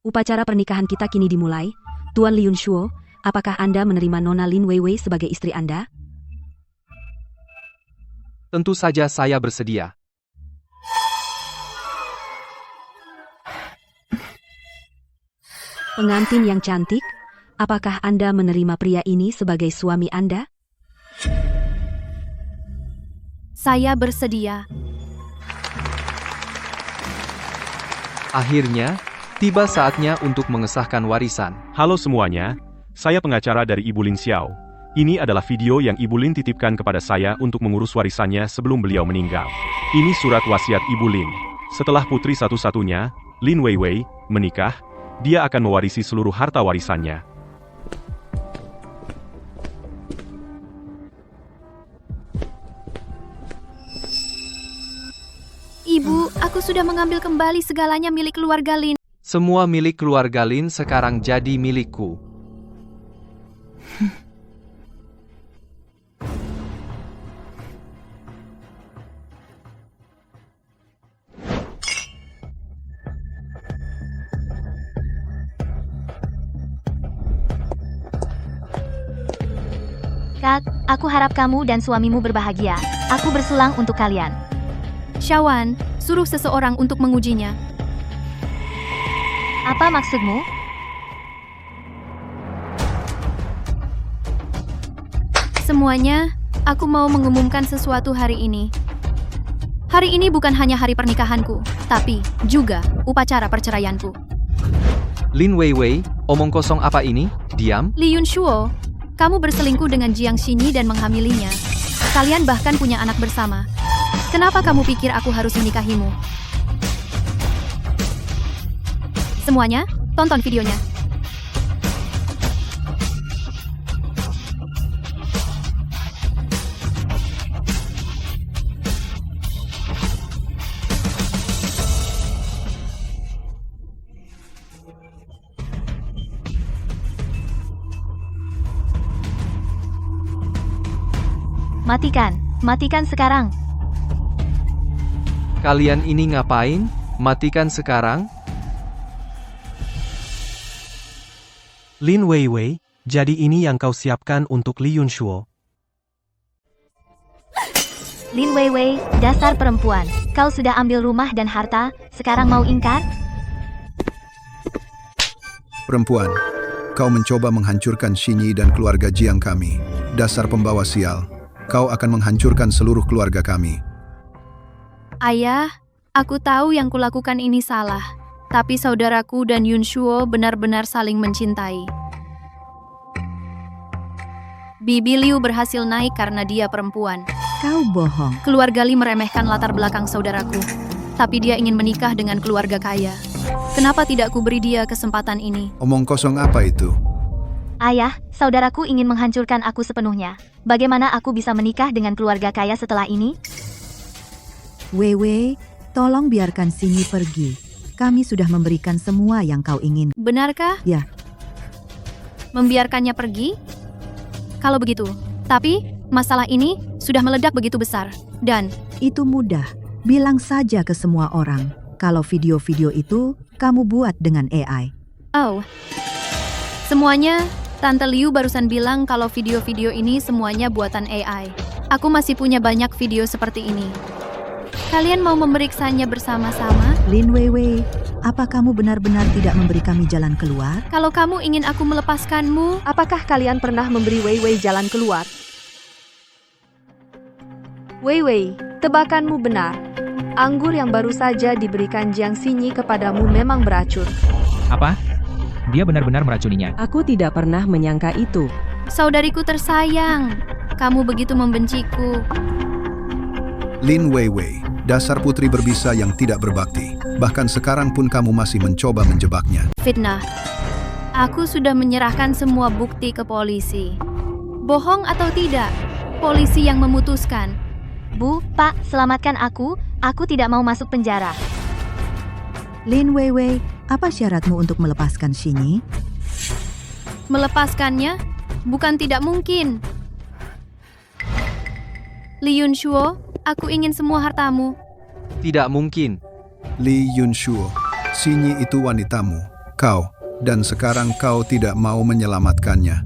Upacara pernikahan kita kini dimulai. Tuan Li Yunshuo, apakah Anda menerima Nona Lin Weiwei sebagai istri Anda? Tentu saja saya bersedia. Pengantin yang cantik, apakah Anda menerima pria ini sebagai suami Anda? Saya bersedia. Akhirnya, tiba saatnya untuk mengesahkan warisan. Halo semuanya, saya pengacara dari Ibu Lin Xiao. Ini adalah video yang Ibu Lin titipkan kepada saya untuk mengurus warisannya sebelum beliau meninggal. Ini surat wasiat Ibu Lin. Setelah putri satu-satunya, Lin Weiwei, menikah, dia akan mewarisi seluruh harta warisannya. Ibu, aku sudah mengambil kembali segalanya milik keluarga Lin. Semua milik keluarga Lin sekarang jadi milikku. Kak, aku harap kamu dan suamimu berbahagia. Aku bersulang untuk kalian. Shawan, suruh seseorang untuk mengujinya. Apa maksudmu? Semuanya, aku mau mengumumkan sesuatu hari ini. Hari ini bukan hanya hari pernikahanku, tapi juga upacara perceraianku. Lin Weiwei, omong kosong apa ini? Diam. Li Yunshuo, Kamu berselingkuh dengan Jiang Xinyi dan menghamilinya. Kalian bahkan punya anak bersama. Kenapa kamu pikir aku harus menikahimu? Semuanya, tonton videonya. Matikan sekarang. Kalian ini ngapain? Matikan sekarang? Lin Weiwei, jadi ini yang kau siapkan untuk Li Yunshuo. Lin Weiwei, dasar perempuan. Kau sudah ambil rumah dan harta, sekarang mau ingkar? Perempuan, kau mencoba menghancurkan Xinyi dan keluarga Jiang kami. Dasar pembawa sial. Kau akan menghancurkan seluruh keluarga kami. Ayah, aku tahu yang kulakukan ini salah. Tapi saudaraku dan Yunshuo benar-benar saling mencintai. Bibi Liu berhasil naik karena dia perempuan. Kau bohong. Keluarga Li meremehkan latar belakang saudaraku. Tapi dia ingin menikah dengan keluarga kaya. Kenapa tidak kuberi dia kesempatan ini? Omong kosong apa itu? Ayah, saudaraku ingin menghancurkan aku sepenuhnya. Bagaimana aku bisa menikah dengan keluarga kaya setelah ini? Weiwei, tolong biarkan Xinyi pergi. Kami sudah memberikan semua yang kau ingin. Benarkah? Ya. Membiarkannya pergi? Kalau begitu. Tapi, masalah ini sudah meledak begitu besar. Dan, Itu mudah. Bilang saja ke semua orang. Kalau video-video itu, kamu buat dengan AI. oh. Semuanya, Tante Liu barusan bilang kalau video-video ini semuanya buatan AI. Aku masih punya banyak video seperti ini. Kalian mau memeriksanya bersama-sama? Lin Weiwei, apa kamu benar-benar tidak memberi kami jalan keluar? Kalau kamu ingin aku melepaskanmu, Apakah kalian pernah memberi Weiwei jalan keluar? Weiwei, tebakanmu benar. Anggur yang baru saja diberikan Jiang Xinyi kepadamu memang beracun. Apa? Dia benar-benar meracuninya. Aku tidak pernah menyangka itu. saudariku tersayang, kamu begitu membenciku. Lin Weiwei, dasar putri berbisa yang tidak berbakti. Bahkan sekarang pun kamu masih mencoba menjebaknya. Fitnah. Aku sudah menyerahkan semua bukti ke polisi. Bohong atau tidak, polisi yang memutuskan. Bu, Pak, selamatkan aku tidak mau masuk penjara. Lin Weiwei, apa syaratmu untuk melepaskan Xinyi? Melepaskannya bukan tidak mungkin. Li Yunshuo, aku ingin semua hartamu. Tidak mungkin. Li Yunshuo, Xinyi itu wanitamu, kau, dan sekarang kau tidak mau menyelamatkannya.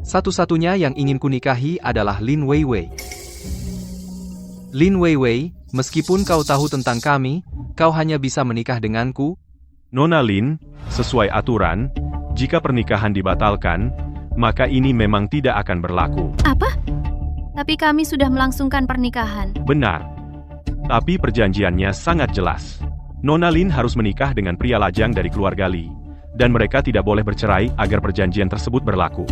Satu-satunya yang ingin kunikahi adalah Lin Weiwei. Lin Weiwei, meskipun kau tahu tentang kami, kau hanya bisa menikah denganku. Nona Lin, sesuai aturan, jika pernikahan dibatalkan, maka ini memang tidak akan berlaku. Apa? Tapi kami sudah melangsungkan pernikahan. Benar. Tapi perjanjiannya sangat jelas. Nona Lin harus menikah dengan pria lajang dari keluarga Li, dan mereka tidak boleh bercerai agar perjanjian tersebut berlaku.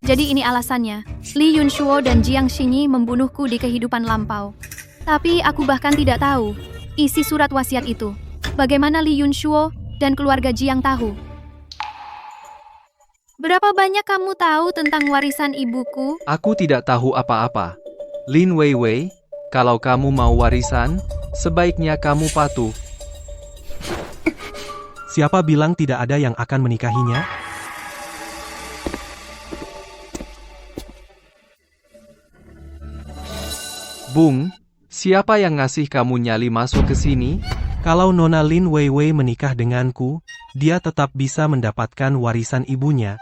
Jadi ini alasannya. Li Yunshuo dan Jiang Xinyi membunuhku di kehidupan lampau. Tapi aku bahkan tidak tahu isi surat wasiat itu. Bagaimana Li Yunshuo dan keluarga Jiang tahu? Berapa banyak kamu tahu tentang warisan ibuku? Aku tidak tahu apa-apa. Lin Weiwei, kalau kamu mau warisan, sebaiknya kamu patuh. Siapa bilang tidak ada yang akan menikahinya? Bung, siapa yang ngasih kamu nyali masuk ke sini? Kalau Nona Lin Weiwei menikah denganku, dia tetap bisa mendapatkan warisan ibunya.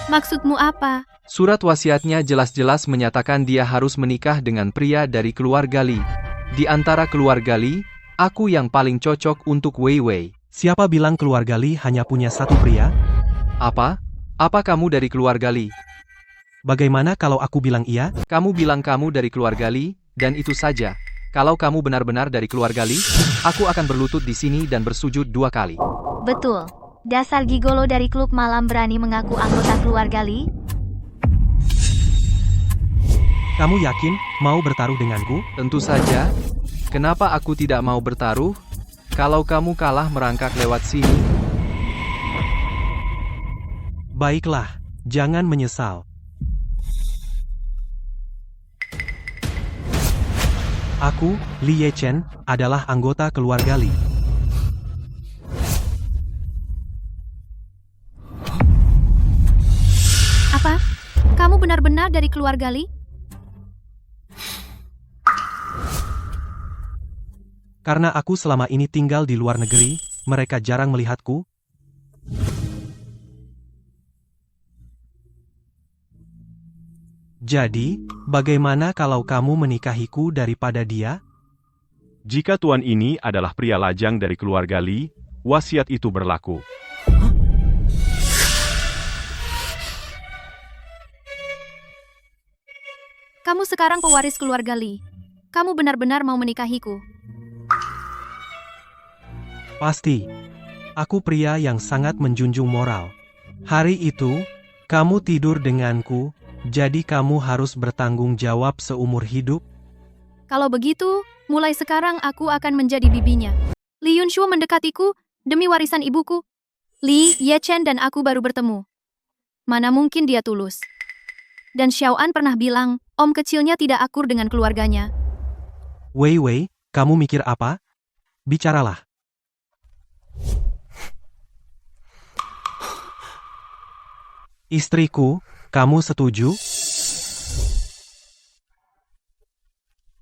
Maksudmu apa? Surat wasiatnya jelas-jelas menyatakan dia harus menikah dengan pria dari keluarga Li. Di antara keluarga Li, aku yang paling cocok untuk Weiwei. Siapa bilang keluarga Li hanya punya satu pria? Apa? Apa kamu dari keluarga Li? Bagaimana kalau aku bilang iya? Kamu bilang kamu dari keluarga Li, dan itu saja. Kalau kamu benar-benar dari keluarga Li, aku akan berlutut di sini dan bersujud 2 kali. Betul. Dasar gigolo dari klub malam berani mengaku anggota keluarga Lee? Kamu yakin mau bertaruh denganku? Tentu saja. Kenapa aku tidak mau bertaruh? Kalau kamu kalah merangkak lewat sini. Baiklah, jangan menyesal. Aku, Lee Yechen, adalah anggota keluarga Lee. Apa? Kamu benar-benar dari keluarga Lee? Karena aku selama ini tinggal di luar negeri, mereka jarang melihatku. Jadi, bagaimana kalau kamu menikahiku daripada dia? Jika tuan ini adalah pria lajang dari keluarga Lee, wasiat itu berlaku. Kamu sekarang pewaris keluarga Lee. Kamu benar-benar mau menikahiku. Pasti. Aku pria yang sangat menjunjung moral. Hari itu, kamu tidur denganku, jadi kamu harus bertanggung jawab seumur hidup. Kalau begitu, mulai sekarang aku akan menjadi bibinya. Lee Yunshuo mendekatiku demi warisan ibuku. Lee Yechen dan aku baru bertemu. Mana mungkin dia tulus. Dan Xiaoan pernah bilang, om kecilnya tidak akur dengan keluarganya. Wei Wei, kamu mikir apa? Bicaralah. Istriku, kamu setuju?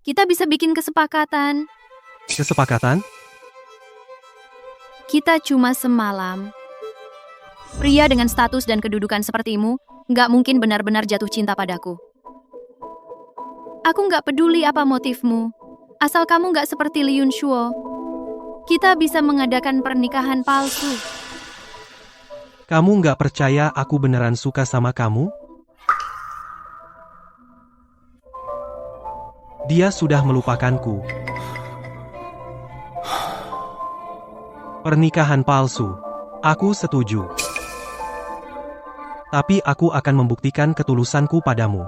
Kita bisa bikin kesepakatan. Kesepakatan? Kita cuma semalam. Pria dengan status dan kedudukan sepertimu, nggak mungkin benar-benar jatuh cinta padaku. Aku nggak peduli apa motifmu, asal kamu nggak seperti Lee Yunshuo. Kita bisa mengadakan pernikahan palsu. Kamu nggak percaya aku beneran suka sama kamu? Dia sudah melupakanku. Pernikahan palsu. Aku setuju. Tapi aku akan membuktikan ketulusanku padamu.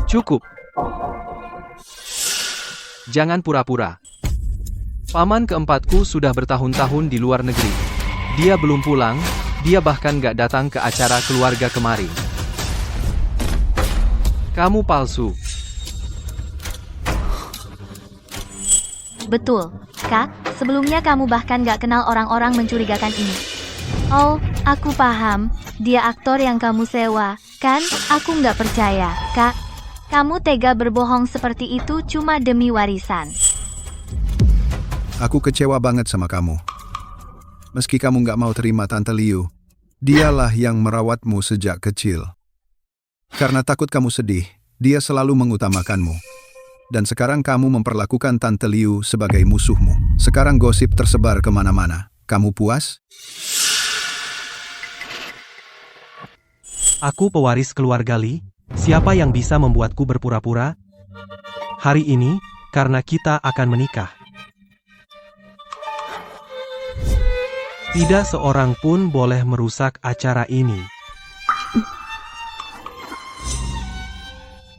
Cukup. Jangan pura-pura. Paman keempatku sudah bertahun-tahun di luar negeri. Dia belum pulang, dia bahkan gak datang ke acara keluarga kemarin. Kamu palsu. Betul, Kak. Sebelumnya kamu bahkan gak kenal orang-orang mencurigakan ini. Oh, aku paham. Dia aktor yang kamu sewa, kan? Aku nggak percaya, Kak. Kamu tega berbohong seperti itu cuma demi warisan. Aku kecewa banget sama kamu. Meski kamu nggak mau terima Tante Liu, dialah yang merawatmu sejak kecil. Karena takut kamu sedih, dia selalu mengutamakanmu. Dan sekarang kamu memperlakukan Tante Liu sebagai musuhmu. Sekarang gosip tersebar kemana-mana. Kamu puas? Aku pewaris keluarga Lee. Siapa yang bisa membuatku berpura-pura? Hari ini, karena kita akan menikah. Tidak seorang pun boleh merusak acara ini.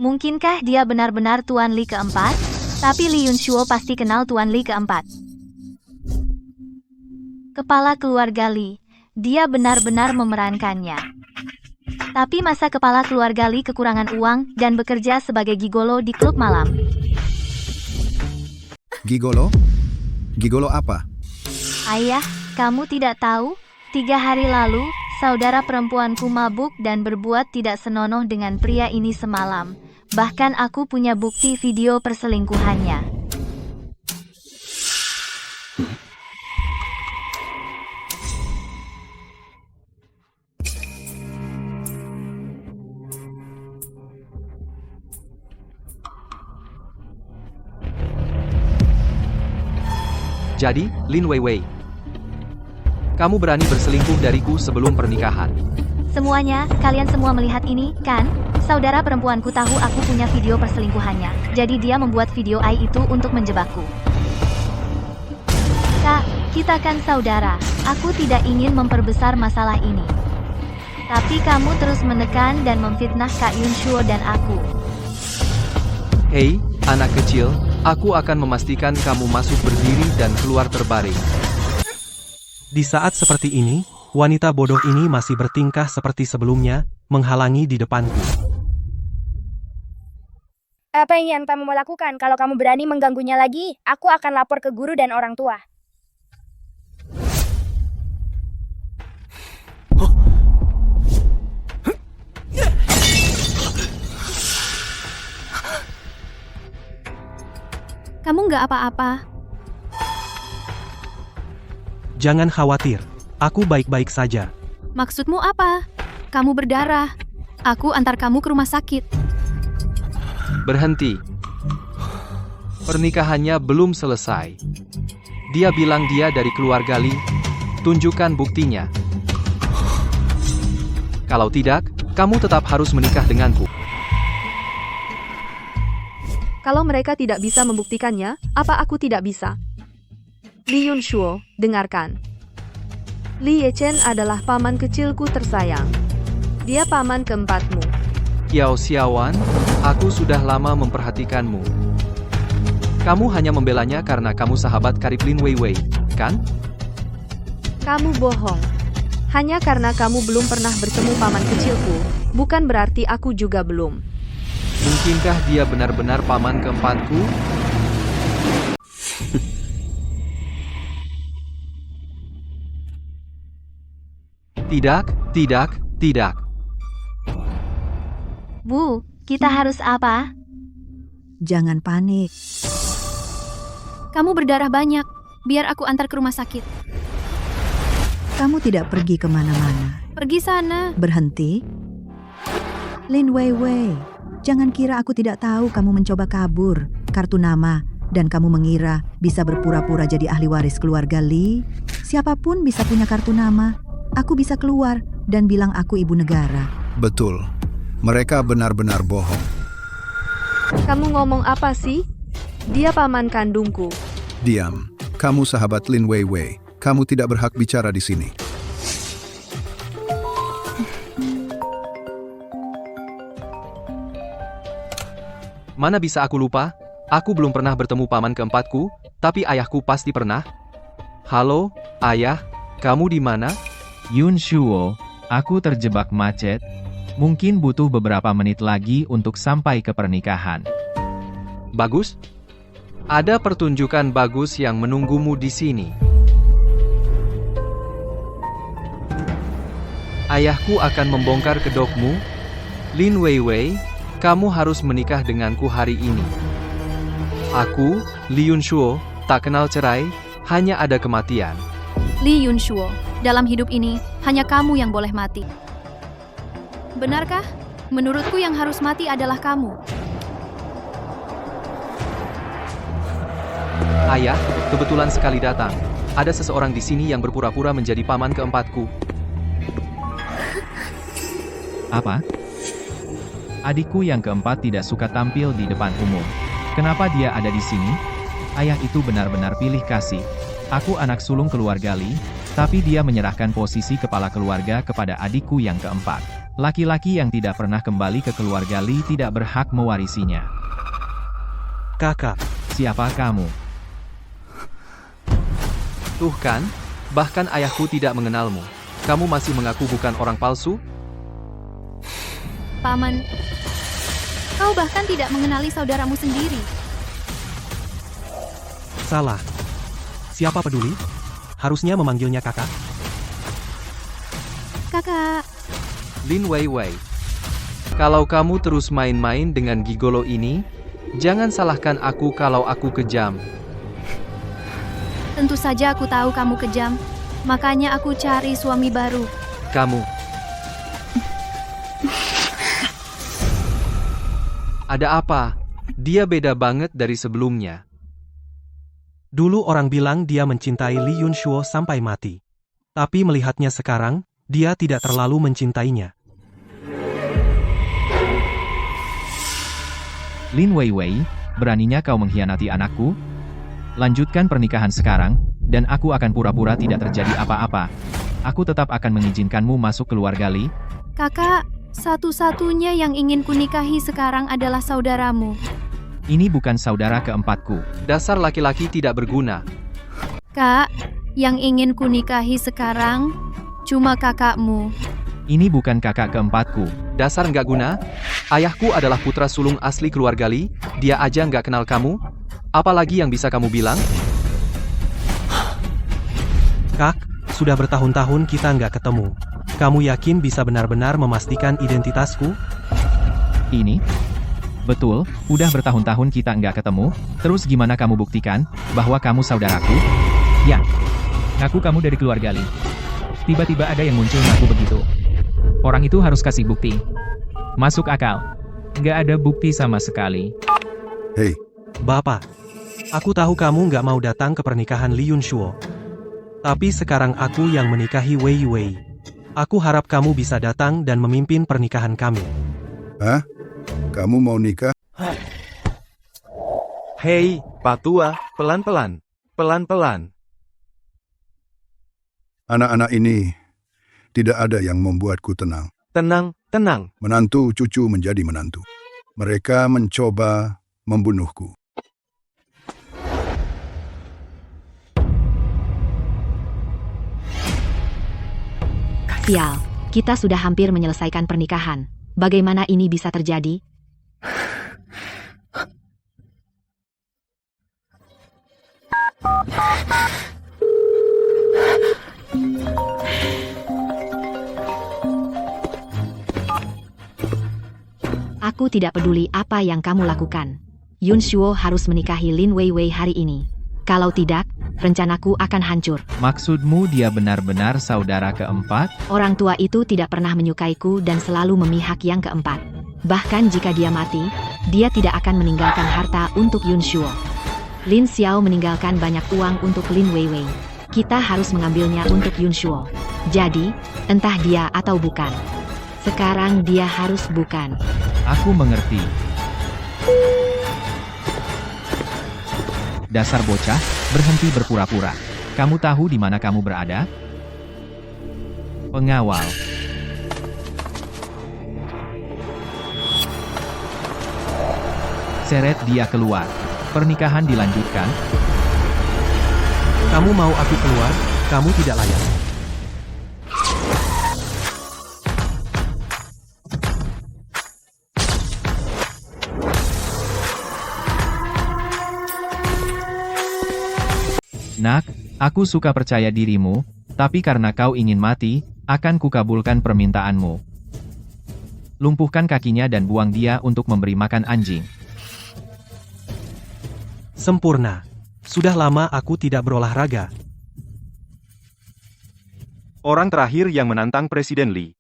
Mungkinkah dia benar-benar Tuan Lee keempat? Tapi Lee Yunshuo pasti kenal Tuan Lee keempat. Kepala keluarga Lee. Dia benar-benar memerankannya. Tapi masa kepala keluarga Lee kekurangan uang dan bekerja sebagai gigolo di klub malam? Gigolo? Gigolo apa? Ayah, kamu tidak tahu? 3 hari lalu, saudara perempuanku mabuk dan berbuat tidak senonoh dengan pria ini semalam. Bahkan aku punya bukti video perselingkuhannya. Jadi, Lin Weiwei, kamu berani berselingkuh dariku sebelum pernikahan. Semuanya, kalian semua melihat ini, kan? Saudara perempuanku tahu aku punya video perselingkuhannya. Jadi dia membuat video AI itu untuk menjebakku. Kak, Kita kan saudara, aku tidak ingin memperbesar masalah ini. Tapi kamu terus menekan dan memfitnah Kak Yunshuo dan aku. Hei, anak kecil, aku akan memastikan kamu masuk berdiri dan keluar terbaring. Di saat seperti ini, wanita bodoh ini masih bertingkah seperti sebelumnya, menghalangi di depanku. Apa yang kamu mau lakukan? Kalau kamu berani mengganggunya lagi, aku akan lapor ke guru dan orang tua. Kamu nggak apa-apa. Jangan khawatir, aku baik-baik saja. Maksudmu apa? Kamu berdarah. Aku antar kamu ke rumah sakit. Berhenti. Pernikahannya belum selesai. Dia bilang dia dari keluarga Li. Tunjukkan buktinya. Kalau tidak, kamu tetap harus menikah denganku. Kalau mereka tidak bisa membuktikannya, apa aku tidak bisa? Li Yunshuo, dengarkan. Li Yechen adalah paman kecilku tersayang. Dia paman keempatmu. Qiao Xiaowan, aku sudah lama memperhatikanmu. Kamu hanya membelanya karena kamu sahabat karib Lin Weiwei, kan? Kamu bohong. Hanya karena kamu belum pernah bertemu paman kecilku, bukan berarti aku juga belum. Mungkinkah dia benar-benar paman keempatku? Tidak, tidak, tidak. Bu, kita harus apa? Jangan panik. Kamu berdarah banyak. Biar aku antar ke rumah sakit. Kamu tidak pergi kemana-mana. Pergi sana. Berhenti. Lin Weiwei. Jangan kira aku tidak tahu kamu mencoba kabur, kartu nama, dan kamu mengira bisa berpura-pura jadi ahli waris keluarga Li. Siapapun bisa punya kartu nama. Aku bisa keluar dan bilang aku ibu negara. Betul. Mereka benar-benar bohong. Kamu ngomong apa sih? Dia paman kandungku. Diam. Kamu sahabat Lin Weiwei. Kamu tidak berhak bicara di sini. Mana bisa aku lupa? Aku belum pernah bertemu paman keempatku, tapi ayahku pasti pernah. Halo, ayah, kamu di mana? Yunshuo, aku terjebak macet. Mungkin butuh beberapa menit lagi untuk sampai ke pernikahan. Bagus. Ada pertunjukan bagus yang menunggumu di sini. Ayahku akan membongkar kedokmu. Lin Weiwei, kamu harus menikah denganku hari ini. Aku, Li Yunshuo, tak kenal cerai, hanya ada kematian. Li Yunshuo, dalam hidup ini, hanya kamu yang boleh mati. Benarkah? Menurutku yang harus mati adalah kamu. Ayah, kebetulan sekali datang. Ada seseorang di sini yang berpura-pura menjadi paman keempatku. Apa? Adikku yang keempat tidak suka tampil di depan umum. Kenapa dia ada di sini? Ayah itu benar-benar pilih kasih. Aku anak sulung keluarga Li, tapi dia menyerahkan posisi kepala keluarga kepada adikku yang keempat. Laki-laki yang tidak pernah kembali ke keluarga Li tidak berhak mewarisinya. Kakak, Siapa kamu? Tuh kan, bahkan ayahku tidak mengenalmu. Kamu masih mengaku bukan orang palsu? Paman, kau bahkan tidak mengenali saudaramu sendiri. salah. Siapa peduli? Harusnya memanggilnya kakak. Kakak, Lin Weiwei. Kalau kamu terus main-main dengan gigolo ini, jangan salahkan aku kalau aku kejam. tentu saja aku tahu kamu kejam. Makanya aku cari suami baru. Kamu. Ada apa? Dia beda banget dari sebelumnya. Dulu orang bilang dia mencintai Li Yunshuo sampai mati. Tapi melihatnya sekarang, dia tidak terlalu mencintainya. Lin Weiwei, beraninya kau mengkhianati anakku? Lanjutkan pernikahan sekarang, dan aku akan pura-pura tidak terjadi apa-apa. Aku tetap akan mengizinkanmu masuk keluarga Li. Kakak, satu-satunya yang ingin kunikahi sekarang adalah saudaramu. Ini bukan saudara keempatku. Dasar laki-laki tidak berguna. Kak, yang ingin kunikahi sekarang cuma kakakmu. Ini bukan kakak keempatku. Dasar nggak guna. Ayahku adalah putra sulung asli keluarga Li. Dia aja nggak kenal kamu. Apalagi yang bisa kamu bilang? Kak, sudah bertahun-tahun kita nggak ketemu. Kamu yakin bisa benar-benar memastikan identitasku? Ini? Betul, udah bertahun-tahun kita nggak ketemu. Terus gimana kamu buktikan bahwa kamu saudaraku? Ya, ngaku kamu dari keluarga Li. Tiba-tiba ada yang muncul ngaku begitu. Orang itu harus kasih bukti. Masuk akal. Nggak ada bukti sama sekali. Hei, Bapak, aku tahu kamu nggak mau datang ke pernikahan Li Yunshuo. Tapi sekarang aku yang menikahi Wei Wei. Aku harap kamu bisa datang dan memimpin pernikahan kami. hah? Kamu mau nikah? Hei, Pak Tua, pelan-pelan. Pelan-pelan. Anak-anak ini tidak ada yang membuatku tenang. Tenang, tenang. Menantu cucu menjadi menantu. Mereka mencoba membunuhku. Sial, kita sudah hampir menyelesaikan pernikahan. Bagaimana ini bisa terjadi? Aku tidak peduli apa yang kamu lakukan. Yunshuo harus menikahi Lin Weiwei hari ini. Kalau tidak, rencanaku akan hancur. Maksudmu dia benar-benar saudara keempat? Orang tua itu tidak pernah menyukaiku dan selalu memihak yang keempat. Bahkan jika dia mati, dia tidak akan meninggalkan harta untuk Yunshuo. Lin Xiao meninggalkan banyak uang untuk Lin Weiwei. Kita harus mengambilnya untuk Yunshuo. Jadi, entah dia atau bukan. Sekarang dia harus bukan. Aku mengerti. Dasar bocah, berhenti berpura-pura. Kamu tahu di mana kamu berada? Pengawal. Seret dia keluar. Pernikahan dilanjutkan. Kamu mau aku keluar? Kamu tidak layak. Nak, aku suka percaya dirimu, tapi karena kau ingin mati, akan kukabulkan permintaanmu. Lumpuhkan kakinya dan buang dia untuk memberi makan anjing. Sempurna. Sudah lama aku tidak berolahraga. Orang terakhir yang menantang Presiden Li.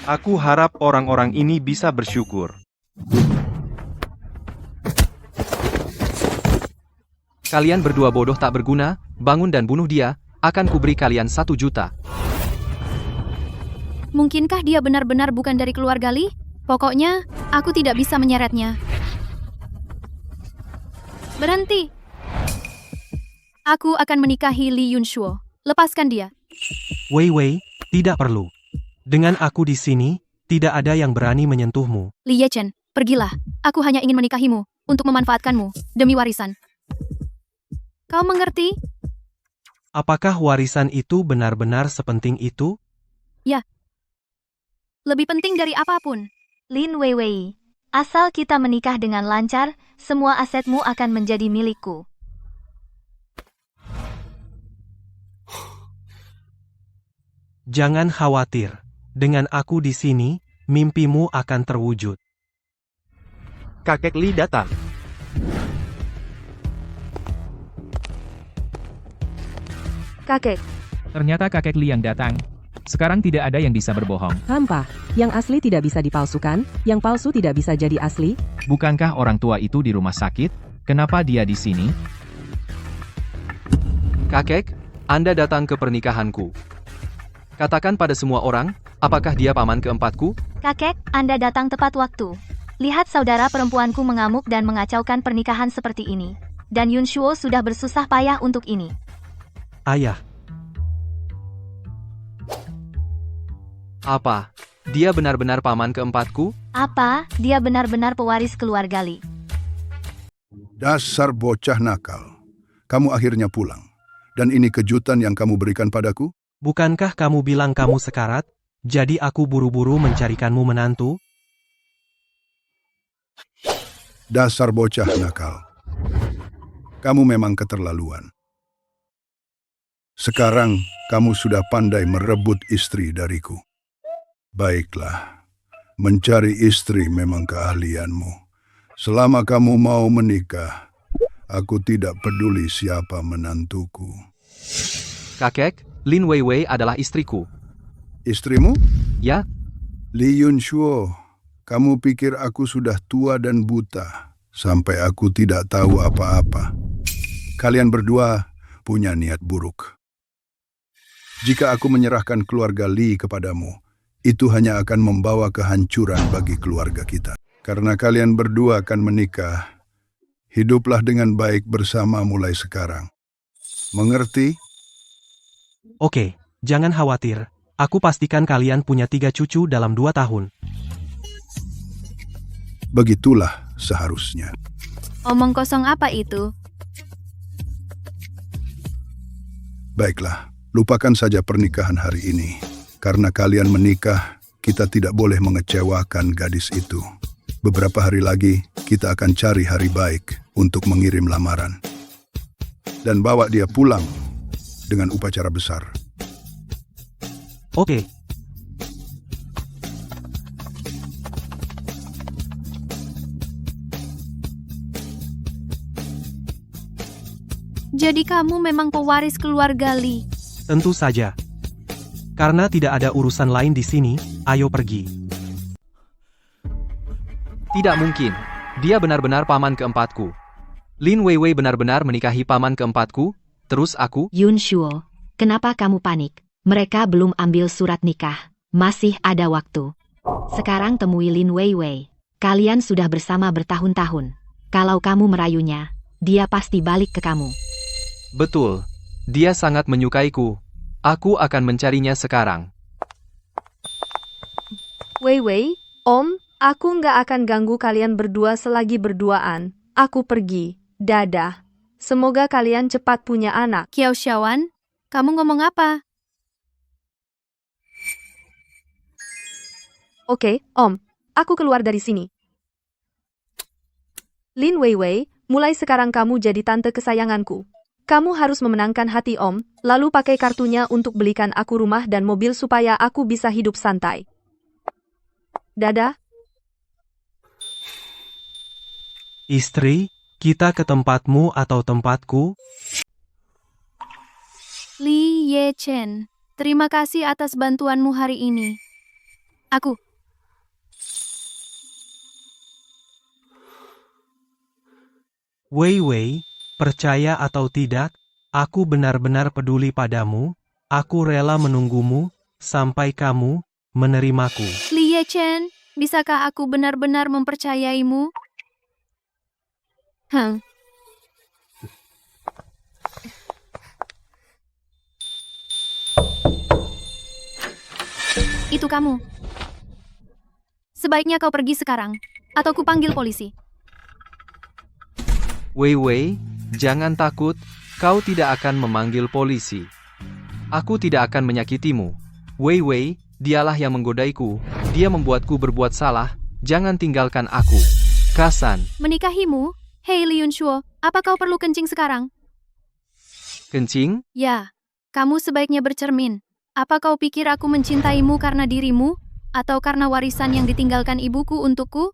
Aku harap orang-orang ini bisa bersyukur. Kalian berdua bodoh tak berguna, bangun dan bunuh dia, akan kuberi kalian 1 juta. Mungkinkah dia benar-benar bukan dari keluarga Li? Pokoknya, aku tidak bisa menyeretnya. Berhenti. Aku akan menikahi Li Yunshuo. Lepaskan dia. Wei Wei, tidak perlu. Dengan aku di sini, tidak ada yang berani menyentuhmu. Li Yechen, pergilah. Aku hanya ingin menikahimu, untuk memanfaatkanmu, demi warisan. Kau mengerti? Apakah warisan itu benar-benar sepenting itu? Ya. Lebih penting dari apapun. Lin Weiwei, asal kita menikah dengan lancar, semua asetmu akan menjadi milikku. Jangan khawatir. Dengan aku di sini, mimpimu akan terwujud. Kakek Li datang. Kakek, Ternyata kakek Li yang datang. Sekarang tidak ada yang bisa berbohong. Hampa, yang asli tidak bisa dipalsukan, yang palsu tidak bisa jadi asli. Bukankah orang tua itu di rumah sakit? Kenapa dia di sini? Kakek, Anda datang ke pernikahanku. Katakan pada semua orang, apakah dia paman keempatku? Kakek, Anda datang tepat waktu. Lihat saudara perempuanku mengamuk dan mengacaukan pernikahan seperti ini. Dan Yun Shuo sudah bersusah payah untuk ini. Ayah, Apa? Dia benar-benar paman keempatku? Apa? Dia benar-benar pewaris keluarga Li. Dasar bocah nakal. Kamu akhirnya pulang. Dan ini kejutan yang kamu berikan padaku? bukankah kamu bilang kamu sekarat? Jadi aku buru-buru mencarikanmu menantu? Dasar bocah nakal. Kamu memang keterlaluan. Sekarang kamu sudah pandai merebut istri dariku. Baiklah, mencari istri memang keahlianmu. Selama kamu mau menikah, aku tidak peduli siapa menantuku. Kakek, Lin Weiwei adalah istriku. Istrimu? Ya, Li Yun Shuo, kamu pikir aku sudah tua dan buta sampai aku tidak tahu apa-apa. Kalian berdua punya niat buruk. Jika aku menyerahkan keluarga Li kepadamu, itu hanya akan membawa kehancuran bagi keluarga kita. Karena kalian berdua akan menikah, hiduplah dengan baik bersama mulai sekarang. Mengerti? Oke, jangan khawatir. Aku pastikan kalian punya 3 cucu dalam 2 tahun. Begitulah seharusnya. Omong kosong apa itu? Baiklah, lupakan saja pernikahan hari ini. Karena kalian menikah, kita tidak boleh mengecewakan gadis itu. Beberapa hari lagi, kita akan cari hari baik untuk mengirim lamaran. Dan bawa dia pulang dengan upacara besar. Oke. Jadi kamu memang pewaris keluarga Li. Tentu saja. Karena tidak ada urusan lain di sini, ayo pergi. tidak mungkin. Dia benar-benar paman keempatku. Lin Weiwei benar-benar menikahi paman keempatku, terus aku... Yun Shuo, kenapa kamu panik? Mereka belum ambil surat nikah. Masih ada waktu. Sekarang temui Lin Weiwei. Kalian sudah bersama bertahun-tahun. Kalau kamu merayunya, dia pasti balik ke kamu. Betul. Dia sangat menyukaiku. Aku akan mencarinya sekarang. Weiwei, Om, aku nggak akan ganggu kalian berdua selagi berduaan. Aku pergi. Dadah. Semoga kalian cepat punya anak. Kiao Xiaowan, kamu ngomong apa? Oke, Om. Aku keluar dari sini. Lin Weiwei, mulai sekarang kamu jadi tante kesayanganku. Kamu harus memenangkan hati Om, lalu pakai kartunya untuk belikan aku rumah dan mobil supaya aku bisa hidup santai. Dadah. Istri, kita ke tempatmu atau tempatku? Li Ye Chen, terima kasih atas bantuanmu hari ini. Aku. Weiwei, percaya atau tidak, aku benar-benar peduli padamu, aku rela menunggumu, sampai kamu menerimaku. Li Ye Chen, bisakah aku benar-benar mempercayaimu? Itu kamu. Sebaiknya kau pergi sekarang, atau kupanggil polisi. Weiwei, jangan takut, kau tidak akan memanggil polisi. Aku tidak akan menyakitimu. Weiwei, dialah yang menggodaiku, dia membuatku berbuat salah, jangan tinggalkan aku. Kasan. Menikahimu? Hei Li Yun Shuo, apa kau perlu kencing sekarang? Kencing? Ya, kamu sebaiknya bercermin. Apa kau pikir aku mencintaimu karena dirimu? Atau karena warisan yang ditinggalkan ibuku untukku?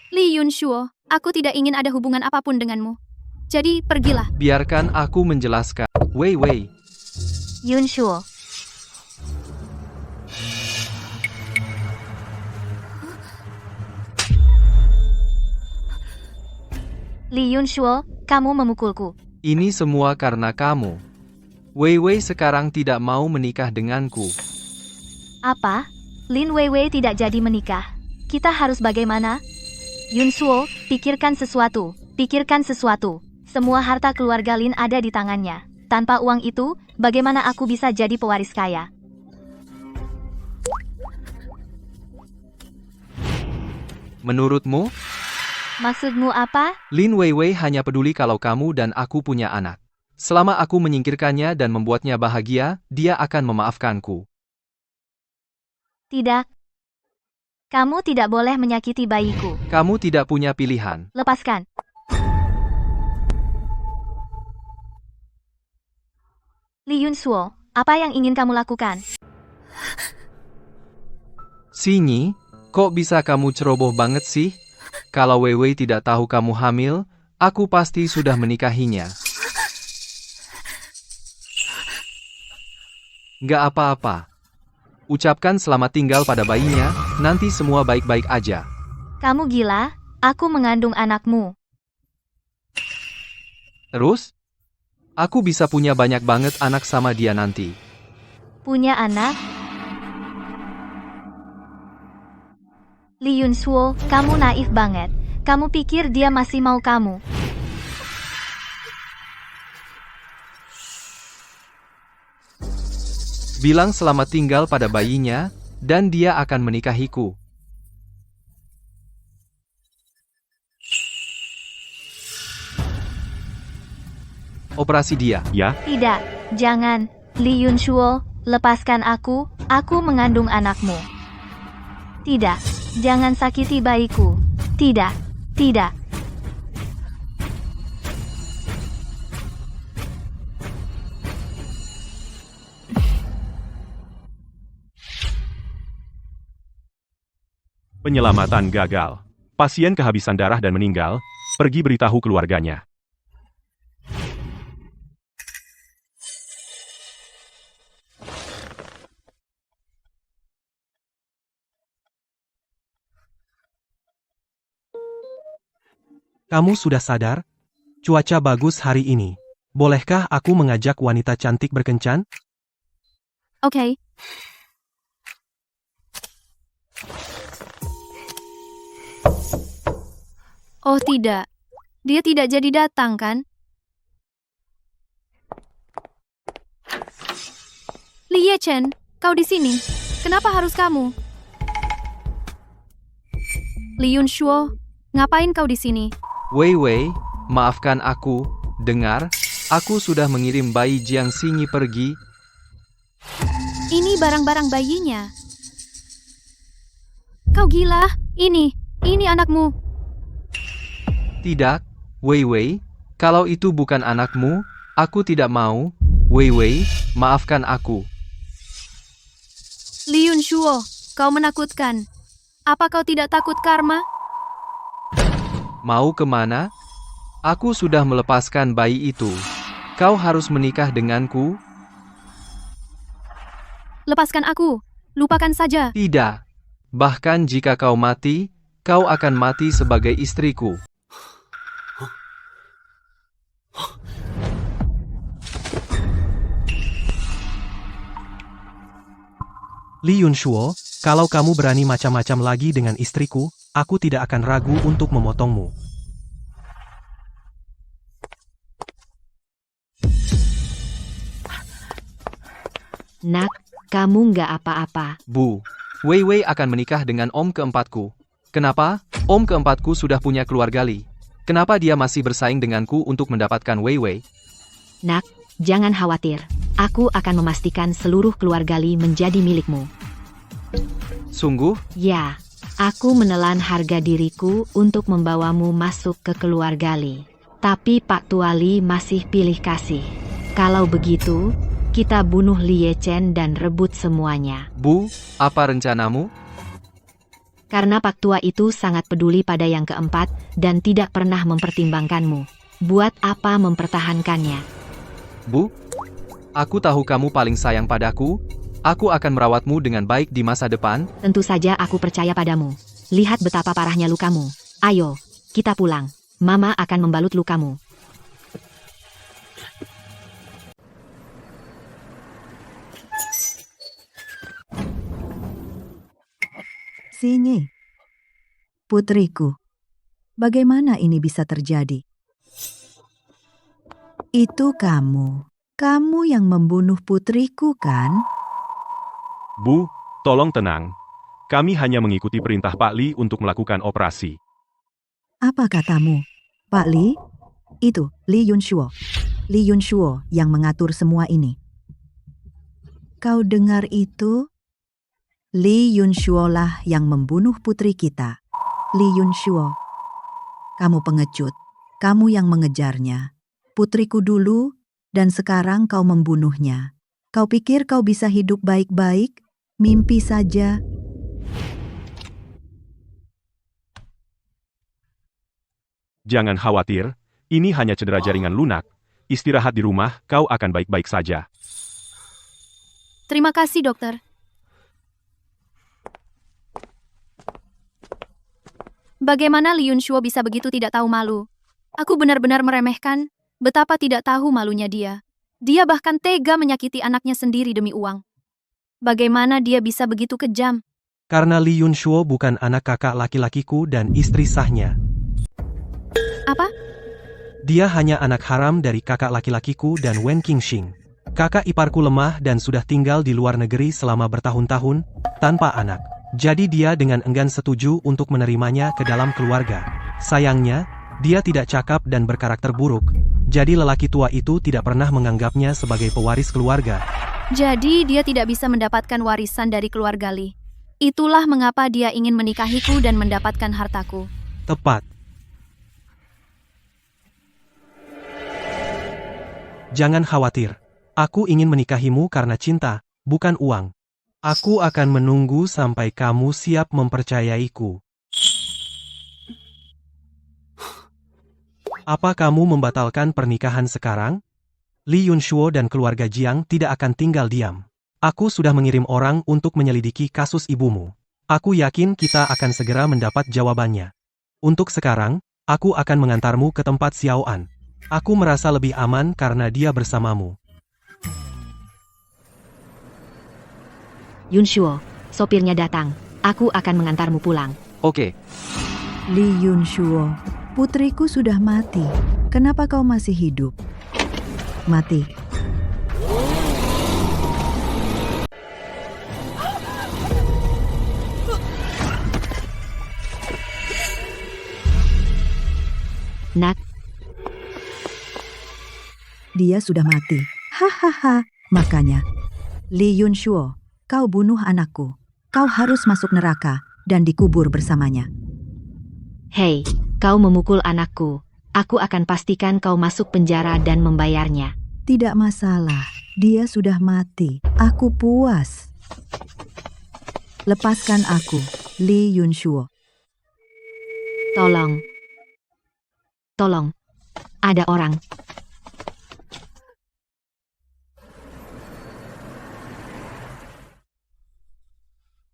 Li Yun Shuo, aku tidak ingin ada hubungan apapun denganmu. Jadi, pergilah. Biarkan aku menjelaskan. Weiwei. Yun Shuo. Li Yun Shuo, kamu memukulku. Ini semua karena kamu. Wei Wei sekarang tidak mau menikah denganku. Apa? Lin Weiwei tidak jadi menikah. Kita harus bagaimana? Yun Shuo, pikirkan sesuatu. Pikirkan sesuatu. Semua harta keluarga Lin ada di tangannya. Tanpa uang itu, bagaimana aku bisa jadi pewaris kaya? Menurutmu? Maksudmu apa? Lin Weiwei hanya peduli kalau kamu dan aku punya anak. Selama aku menyingkirkannya dan membuatnya bahagia, dia akan memaafkanku. Tidak. Kamu tidak boleh menyakiti bayiku. Kamu tidak punya pilihan. Lepaskan. Li Yunshuo, apa yang ingin kamu lakukan? Xinyi, kok bisa kamu ceroboh banget sih? Kalau Wei Wei tidak tahu kamu hamil, aku pasti sudah menikahinya. Nggak apa-apa. Ucapkan selamat tinggal pada bayinya, nanti semua baik-baik aja. Kamu gila? Aku mengandung anakmu. Terus? Aku bisa punya banyak banget anak sama dia nanti. Punya anak? Li Yunshuo, kamu naif banget. Kamu pikir dia masih mau kamu? Bilang selamat tinggal pada bayinya, dan dia akan menikahiku. Operasi dia. Ya? Tidak, jangan. Li Yunshuo, lepaskan aku mengandung anakmu. Tidak, jangan sakiti bayiku. Tidak, tidak. Penyelamatan gagal. Pasien kehabisan darah dan meninggal. Pergi beritahu keluarganya. Kamu sudah sadar? Cuaca bagus hari ini. Bolehkah aku mengajak wanita cantik berkencan? Oke. Oh tidak. Dia tidak jadi datang kan? Li Yechen, kau di sini. Kenapa harus kamu? Li Yunshuo, ngapain kau di sini? Wei Wei, maafkan aku. Dengar, aku sudah mengirim bayi Jiang Xinyi pergi. Ini barang-barang bayinya. Kau gila? Ini anakmu. Tidak, Wei Wei, kalau itu bukan anakmu, aku tidak mau. Wei Wei, maafkan aku. Li Yunshuo, kau menakutkan. Apa kau tidak takut karma? Mau kemana? Aku sudah melepaskan bayi itu. Kau harus menikah denganku? Lepaskan aku. Lupakan saja. Tidak. Bahkan jika kau mati, kau akan mati sebagai istriku. Li Yunshuo, kalau kamu berani macam-macam lagi dengan istriku, aku tidak akan ragu untuk memotongmu. Nak, kamu nggak apa-apa. Bu, Wei Wei akan menikah dengan om keempatku. Kenapa? Om keempatku sudah punya keluarga Li. Kenapa dia masih bersaing denganku untuk mendapatkan Wei Wei? Nak, jangan khawatir. Aku akan memastikan seluruh keluarga Li menjadi milikmu. Sungguh? Ya, aku menelan harga diriku untuk membawamu masuk ke keluarga Li. Tapi Pak Tua Li masih pilih kasih. Kalau begitu, kita bunuh Li Yechen dan rebut semuanya. Bu, apa rencanamu? Karena Pak Tua itu sangat peduli pada yang keempat dan tidak pernah mempertimbangkanmu. Buat apa mempertahankannya? Bu, aku tahu kamu paling sayang padaku. Aku akan merawatmu dengan baik di masa depan. Tentu saja aku percaya padamu. Lihat betapa parahnya lukamu. Ayo, kita pulang. Mama akan membalut lukamu. Xinyi. Putriku, bagaimana ini bisa terjadi? Itu kamu yang membunuh putriku kan? Bu, tolong tenang. Kami hanya mengikuti perintah Pak Li untuk melakukan operasi. Apa katamu, Pak Li? Itu Li Yunshuo. Li Yunshuo yang mengatur semua ini. Kau dengar itu? Li Yunshuo lah yang membunuh putri kita. Li Yunshuo, kamu pengecut. Kamu yang mengejarnya. Putriku dulu, dan sekarang kau membunuhnya. Kau pikir kau bisa hidup baik-baik? Mimpi saja. Jangan khawatir, ini hanya cedera jaringan lunak. Istirahat di rumah, kau akan baik-baik saja. Terima kasih, dokter. Bagaimana Li Yunshuo bisa begitu tidak tahu malu? Aku benar-benar meremehkan. Betapa tidak tahu malunya dia. Dia bahkan tega menyakiti anaknya sendiri demi uang. Bagaimana dia bisa begitu kejam? Karena Li Yunshuo bukan anak kakak laki-lakiku dan istri sahnya. Apa? Dia hanya anak haram dari kakak laki-lakiku dan Wen Qingxing. Kakak iparku lemah dan sudah tinggal di luar negeri selama bertahun-tahun, tanpa anak. Jadi dia dengan enggan setuju untuk menerimanya ke dalam keluarga. Sayangnya, dia tidak cakap dan berkarakter buruk. Jadi lelaki tua itu tidak pernah menganggapnya sebagai pewaris keluarga. Jadi dia tidak bisa mendapatkan warisan dari keluarga Li. Itulah mengapa dia ingin menikahiku dan mendapatkan hartaku. Tepat. Jangan khawatir. Aku ingin menikahimu karena cinta, bukan uang. Aku akan menunggu sampai kamu siap mempercayaiku. Apa kamu membatalkan pernikahan sekarang? Li Yunshuo dan keluarga Jiang tidak akan tinggal diam. Aku sudah mengirim orang untuk menyelidiki kasus ibumu. Aku yakin kita akan segera mendapat jawabannya. Untuk sekarang, aku akan mengantarmu ke tempat Xiao An. Aku merasa lebih aman karena dia bersamamu. Yunshuo, sopirnya datang. Aku akan mengantarmu pulang. Oke. Li Yunshuo, putriku sudah mati. Kenapa kau masih hidup? Mati. Nak, dia sudah mati. Hahaha. Makanya, Li Yunshuo, kau bunuh anakku. Kau harus masuk neraka dan dikubur bersamanya. hei, kau memukul anakku. Aku akan pastikan kau masuk penjara dan membayarnya. Tidak masalah. Dia sudah mati. Aku puas. Lepaskan aku, Li Yunshuo. Tolong. Tolong. Ada orang.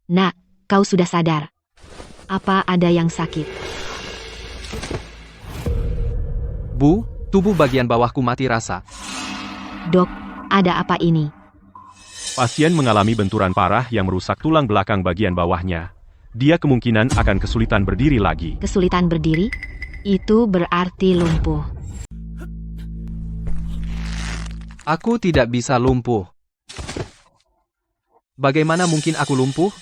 Nak, kau sudah sadar. Apa ada yang sakit? Bu, tubuh bagian bawahku mati rasa. Dok, ada apa ini? Pasien mengalami benturan parah yang merusak tulang belakang bagian bawahnya. Dia kemungkinan akan kesulitan berdiri lagi. Kesulitan berdiri? Itu berarti lumpuh. Aku tidak bisa lumpuh. Bagaimana mungkin aku lumpuh?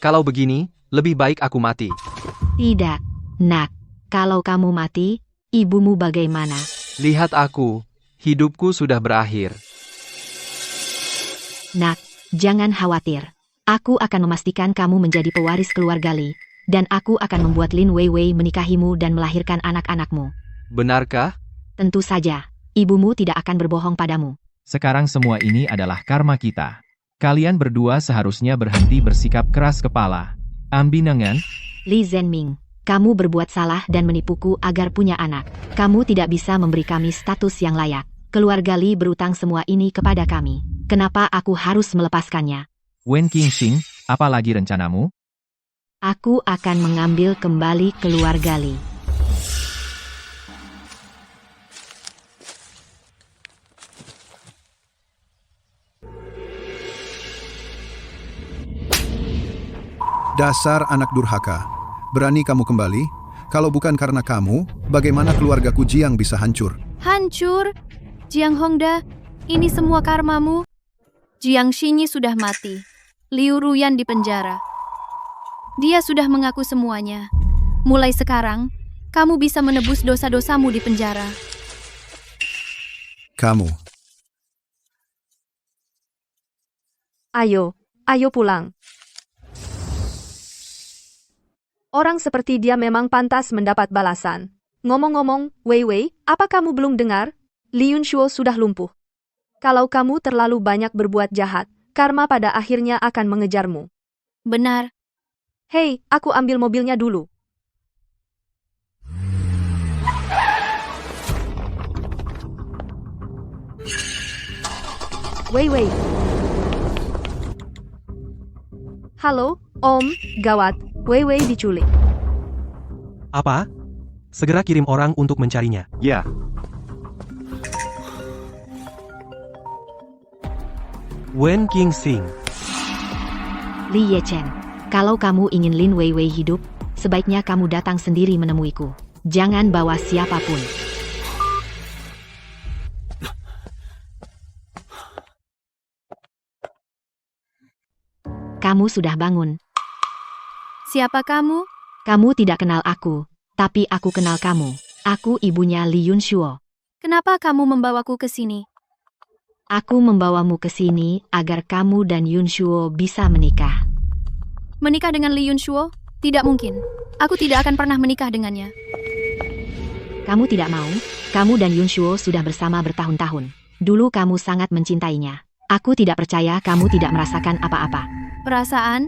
Kalau begini, lebih baik aku mati. Tidak, nak. Kalau kamu mati, ibumu bagaimana? Lihat aku, hidupku sudah berakhir. Nak, jangan khawatir. Aku akan memastikan kamu menjadi pewaris keluarga Li, dan aku akan membuat Lin Weiwei menikahimu dan melahirkan anak-anakmu. Benarkah? Tentu saja, ibumu tidak akan berbohong padamu. Sekarang semua ini adalah karma kita. Kalian berdua seharusnya berhenti bersikap keras kepala. Ambinengan, Li Zhenming, kamu berbuat salah dan menipuku agar punya anak. Kamu tidak bisa memberi kami status yang layak. Keluarga Li berutang semua ini kepada kami. Kenapa aku harus melepaskannya? Wen Qingxing, apa lagi rencanamu? Aku akan mengambil kembali keluarga Li. Dasar anak durhaka. Berani kamu kembali? Kalau bukan karena kamu, bagaimana keluargaku Jiang bisa hancur? Hancur? Jiang Hongda, ini semua karmamu. Jiang Xinyi sudah mati. Liu Ruyan di penjara. Dia sudah mengaku semuanya. Mulai sekarang, kamu bisa menebus dosa-dosamu di penjara. Kamu. Ayo pulang. Orang seperti dia memang pantas mendapat balasan. Ngomong-ngomong, Wei Wei, apa kamu belum dengar? Li Yunshuo sudah lumpuh. Kalau kamu terlalu banyak berbuat jahat, karma pada akhirnya akan mengejarmu. Benar. Hei, aku ambil mobilnya dulu. Wei Wei. Halo, Om, gawat, Wei Wei diculik. Apa? Segera kirim orang untuk mencarinya. Ya. Wen Qingxing. Li Yechen, kalau kamu ingin Lin Weiwei hidup, sebaiknya kamu datang sendiri menemuiku. Jangan bawa siapapun. Kamu sudah bangun. Siapa kamu? Kamu tidak kenal aku, tapi aku kenal kamu. Aku ibunya Li Yunshuo. Kenapa kamu membawaku ke sini? Aku membawamu ke sini agar kamu dan Yunshuo bisa menikah. Menikah dengan Li Yunshuo? Tidak mungkin. Aku tidak akan pernah menikah dengannya. Kamu tidak mau? Kamu dan Yunshuo sudah bersama bertahun-tahun. Dulu kamu sangat mencintainya. Aku tidak percaya kamu tidak merasakan apa-apa. Perasaan?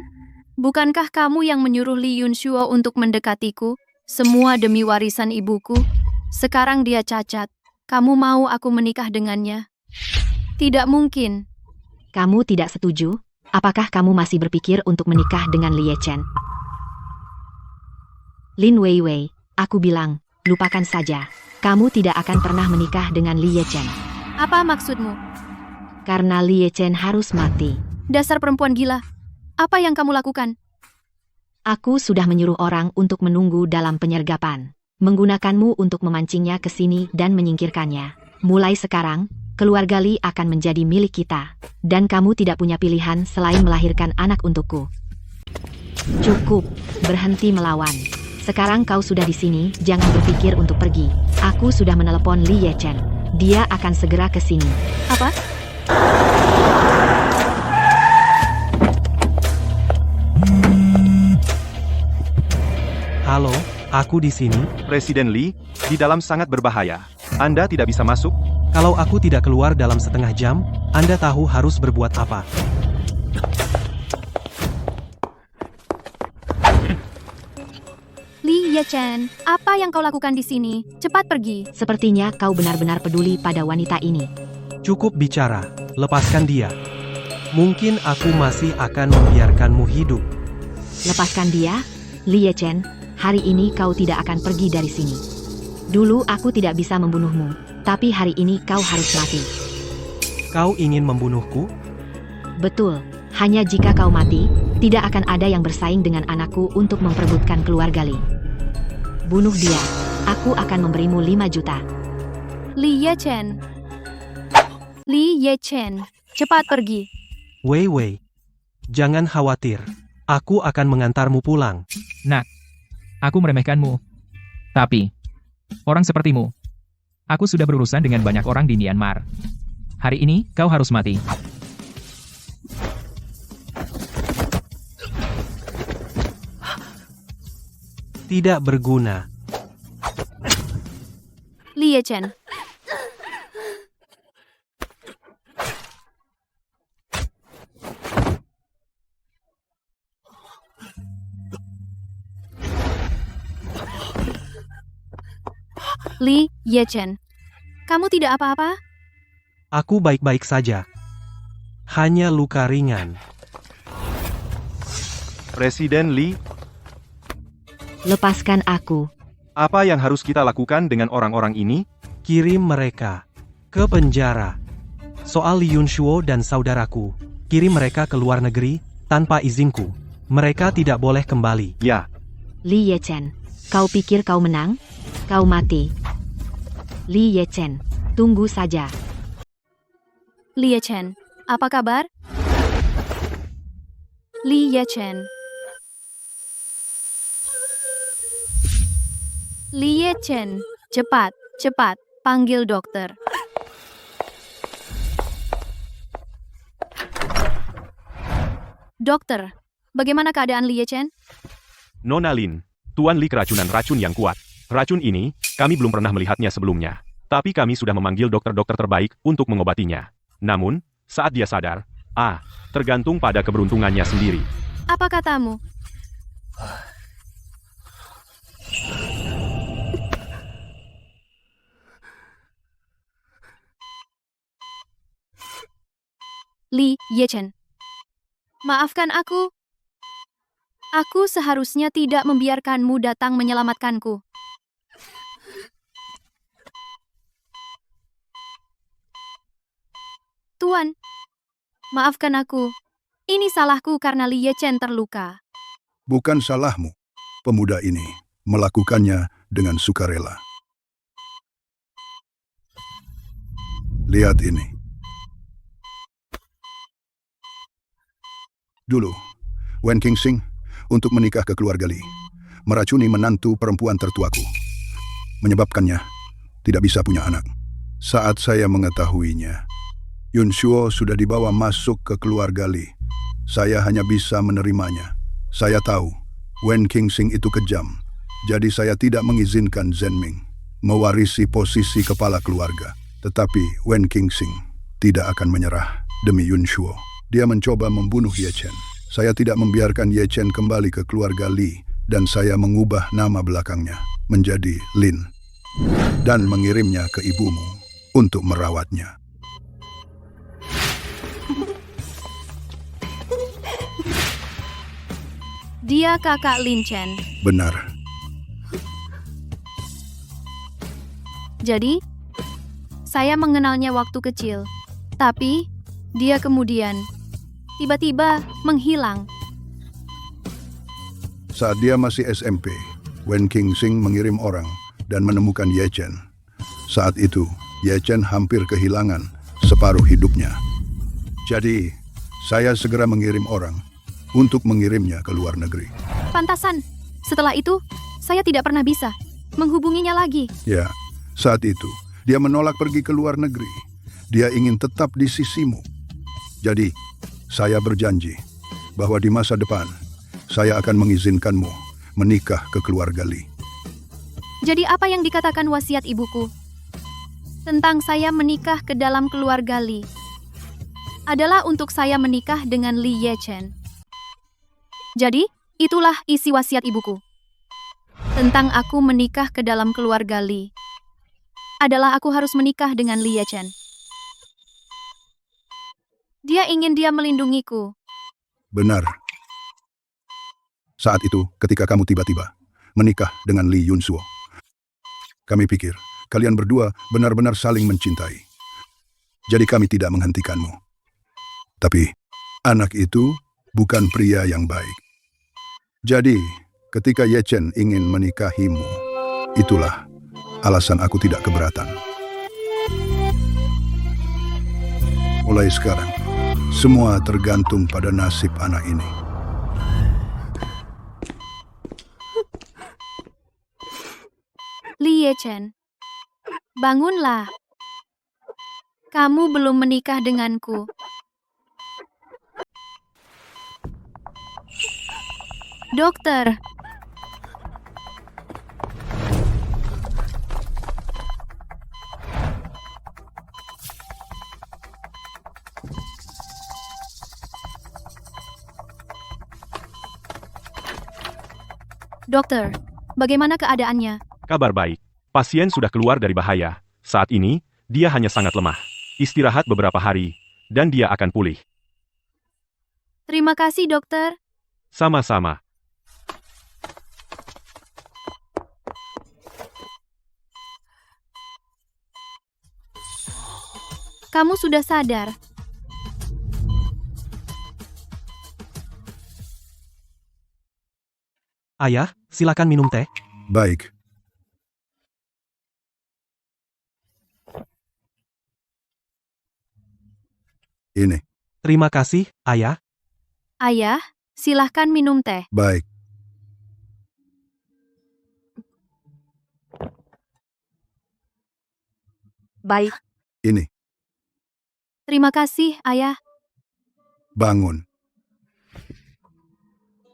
Bukankah kamu yang menyuruh Li Yunshuo untuk mendekatiku? Semua demi warisan ibuku. Sekarang dia cacat. Kamu mau aku menikah dengannya? Tidak mungkin. Kamu tidak setuju? Apakah kamu masih berpikir untuk menikah dengan Li Yechen? Lin Weiwei, aku bilang, lupakan saja. Kamu tidak akan pernah menikah dengan Li Yechen. Apa maksudmu? Karena Li Yechen harus mati. Dasar perempuan gila. Apa yang kamu lakukan? Aku sudah menyuruh orang untuk menunggu dalam penyergapan. Menggunakanmu untuk memancingnya ke sini dan menyingkirkannya. Mulai sekarang, keluarga Li akan menjadi milik kita. Dan kamu tidak punya pilihan selain melahirkan anak untukku. Cukup, berhenti melawan. Sekarang kau sudah di sini, jangan berpikir untuk pergi. Aku sudah menelepon Li Yechen. Dia akan segera ke sini. Apa? Halo, aku di sini. Presiden Li, di dalam sangat berbahaya. Anda tidak bisa masuk? Kalau aku tidak keluar dalam setengah jam, Anda tahu harus berbuat apa. Li Yechen, apa yang kau lakukan di sini? Cepat pergi. Sepertinya kau benar-benar peduli pada wanita ini. Cukup bicara, lepaskan dia. Mungkin aku masih akan membiarkanmu hidup. Lepaskan dia, Li Yechen. Hari ini kau tidak akan pergi dari sini. Dulu aku tidak bisa membunuhmu, tapi hari ini kau harus mati. Kau ingin membunuhku? Betul, hanya jika kau mati, tidak akan ada yang bersaing dengan anakku untuk memperebutkan keluarga Li. Bunuh dia, aku akan memberimu 5 juta. Li Yechen. Li Yechen, cepat pergi. Wei Wei, jangan khawatir. Aku akan mengantarmu pulang. Nak, aku meremehkanmu. Tapi, orang sepertimu, aku sudah berurusan dengan banyak orang di Myanmar. Hari ini, kau harus mati. Tidak berguna. Li Yechen. Li Yechen, kamu tidak apa-apa? Aku baik-baik saja. Hanya luka ringan. Presiden Li, Lepaskan aku. apa yang harus kita lakukan dengan orang-orang ini? Kirim mereka ke penjara. Soal Li Yunshuo dan saudaraku, kirim mereka ke luar negeri tanpa izinku. Mereka tidak boleh kembali. Ya, Li Yechen, kau pikir kau menang? Kau mati. Li Yechen, tunggu saja. Li Yechen, apa kabar? Li Yechen. Li Yechen, cepat, cepat, panggil dokter. Dokter, bagaimana keadaan Li Yechen? Nona Lin, Tuan Li keracunan racun yang kuat. Racun ini, kami belum pernah melihatnya sebelumnya. Tapi kami sudah memanggil dokter-dokter terbaik untuk mengobatinya. Namun, saat dia sadar, tergantung pada keberuntungannya sendiri. Apa katamu? Li Yechen. Maafkan aku. Aku seharusnya tidak membiarkanmu datang menyelamatkanku. Tuan, maafkan aku. Ini salahku karena Li Yechen terluka. Bukan salahmu. Pemuda ini melakukannya dengan sukarela. Lihat ini. Dulu, Wen Qingxing untuk menikah ke keluarga Li, meracuni menantu perempuan tertuaku, menyebabkannya tidak bisa punya anak. Saat saya mengetahuinya, Yun Shuo sudah dibawa masuk ke keluarga Li. Saya hanya bisa menerimanya. Saya tahu Wen Qingxing itu kejam, jadi saya tidak mengizinkan Zhen Ming mewarisi posisi kepala keluarga. Tetapi Wen Qingxing tidak akan menyerah demi Yun Shuo. Dia mencoba membunuh Ye Chen. Saya tidak membiarkan Ye Chen kembali ke keluarga Li, dan saya mengubah nama belakangnya menjadi Lin dan mengirimnya ke ibumu untuk merawatnya. Dia kakak Lin Chen. Benar. Jadi, saya mengenalnya waktu kecil. Tapi, dia kemudian tiba-tiba menghilang. Saat dia masih SMP, Wen Qingxing mengirim orang dan menemukan Ye Chen. Saat itu, Ye Chen hampir kehilangan separuh hidupnya. Jadi, saya segera mengirim orang untuk mengirimnya ke luar negeri. Pantasan. Setelah itu, saya tidak pernah bisa menghubunginya lagi. Ya, saat itu, dia menolak pergi ke luar negeri. Dia ingin tetap di sisimu. Jadi, saya berjanji bahwa di masa depan, saya akan mengizinkanmu menikah ke keluarga Li. Jadi apa yang dikatakan wasiat ibuku tentang saya menikah ke dalam keluarga Li adalah untuk saya menikah dengan Li Yechen. Jadi, itulah isi wasiat ibuku. Tentang aku menikah ke dalam keluarga Li adalah aku harus menikah dengan Li Yechen. Dia ingin dia melindungiku. Benar. Saat itu, ketika kamu tiba-tiba menikah dengan Li Yunsuo, kami pikir kalian berdua benar-benar saling mencintai. Jadi kami tidak menghentikanmu. Tapi, anak itu bukan pria yang baik. Jadi, ketika Ye Chen ingin menikahimu, itulah alasan aku tidak keberatan. Mulai sekarang, semua tergantung pada nasib anak ini. Li Yechen, bangunlah. Kamu belum menikah denganku. Dokter. Dokter, bagaimana keadaannya? Kabar baik. Pasien sudah keluar dari bahaya. Saat ini, dia hanya sangat lemah. Istirahat beberapa hari, dan dia akan pulih. Terima kasih, dokter. Sama-sama. Kamu sudah sadar. Ayah, silakan minum teh. Baik. Ini. Terima kasih, Ayah. Ayah, silahkan minum teh. Baik. Baik, Ini. Terima kasih, Ayah. Bangun.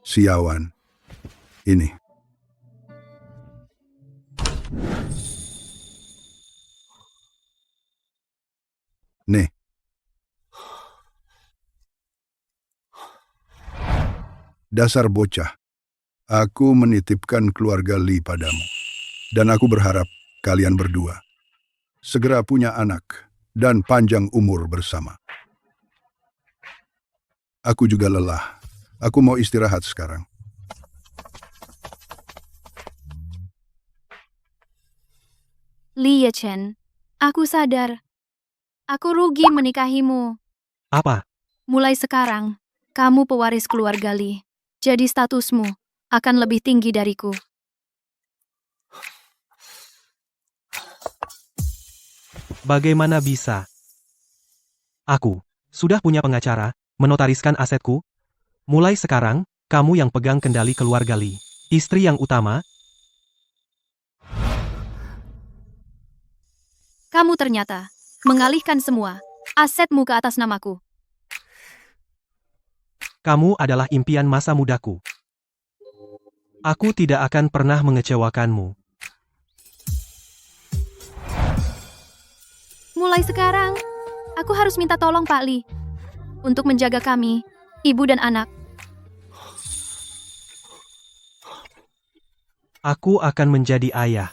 Siawan. Ini. Nih. Dasar bocah. Aku menitipkan keluarga Li padamu. Dan aku berharap kalian berdua segera punya anak dan panjang umur bersama. Aku juga lelah. Aku mau istirahat sekarang. Li Yechen, aku sadar. Aku rugi menikahimu. Apa? Mulai sekarang, kamu pewaris keluarga Li. Jadi statusmu akan lebih tinggi dariku. Bagaimana bisa? Aku sudah punya pengacara, menotariskan asetku. Mulai sekarang, kamu yang pegang kendali keluarga Li. Istri yang utama. Kamu ternyata mengalihkan semua asetmu ke atas namaku. Kamu adalah impian masa mudaku. Aku tidak akan pernah mengecewakanmu. Mulai sekarang, aku harus minta tolong Pak Li untuk menjaga kami, ibu dan anak. Aku akan menjadi ayah.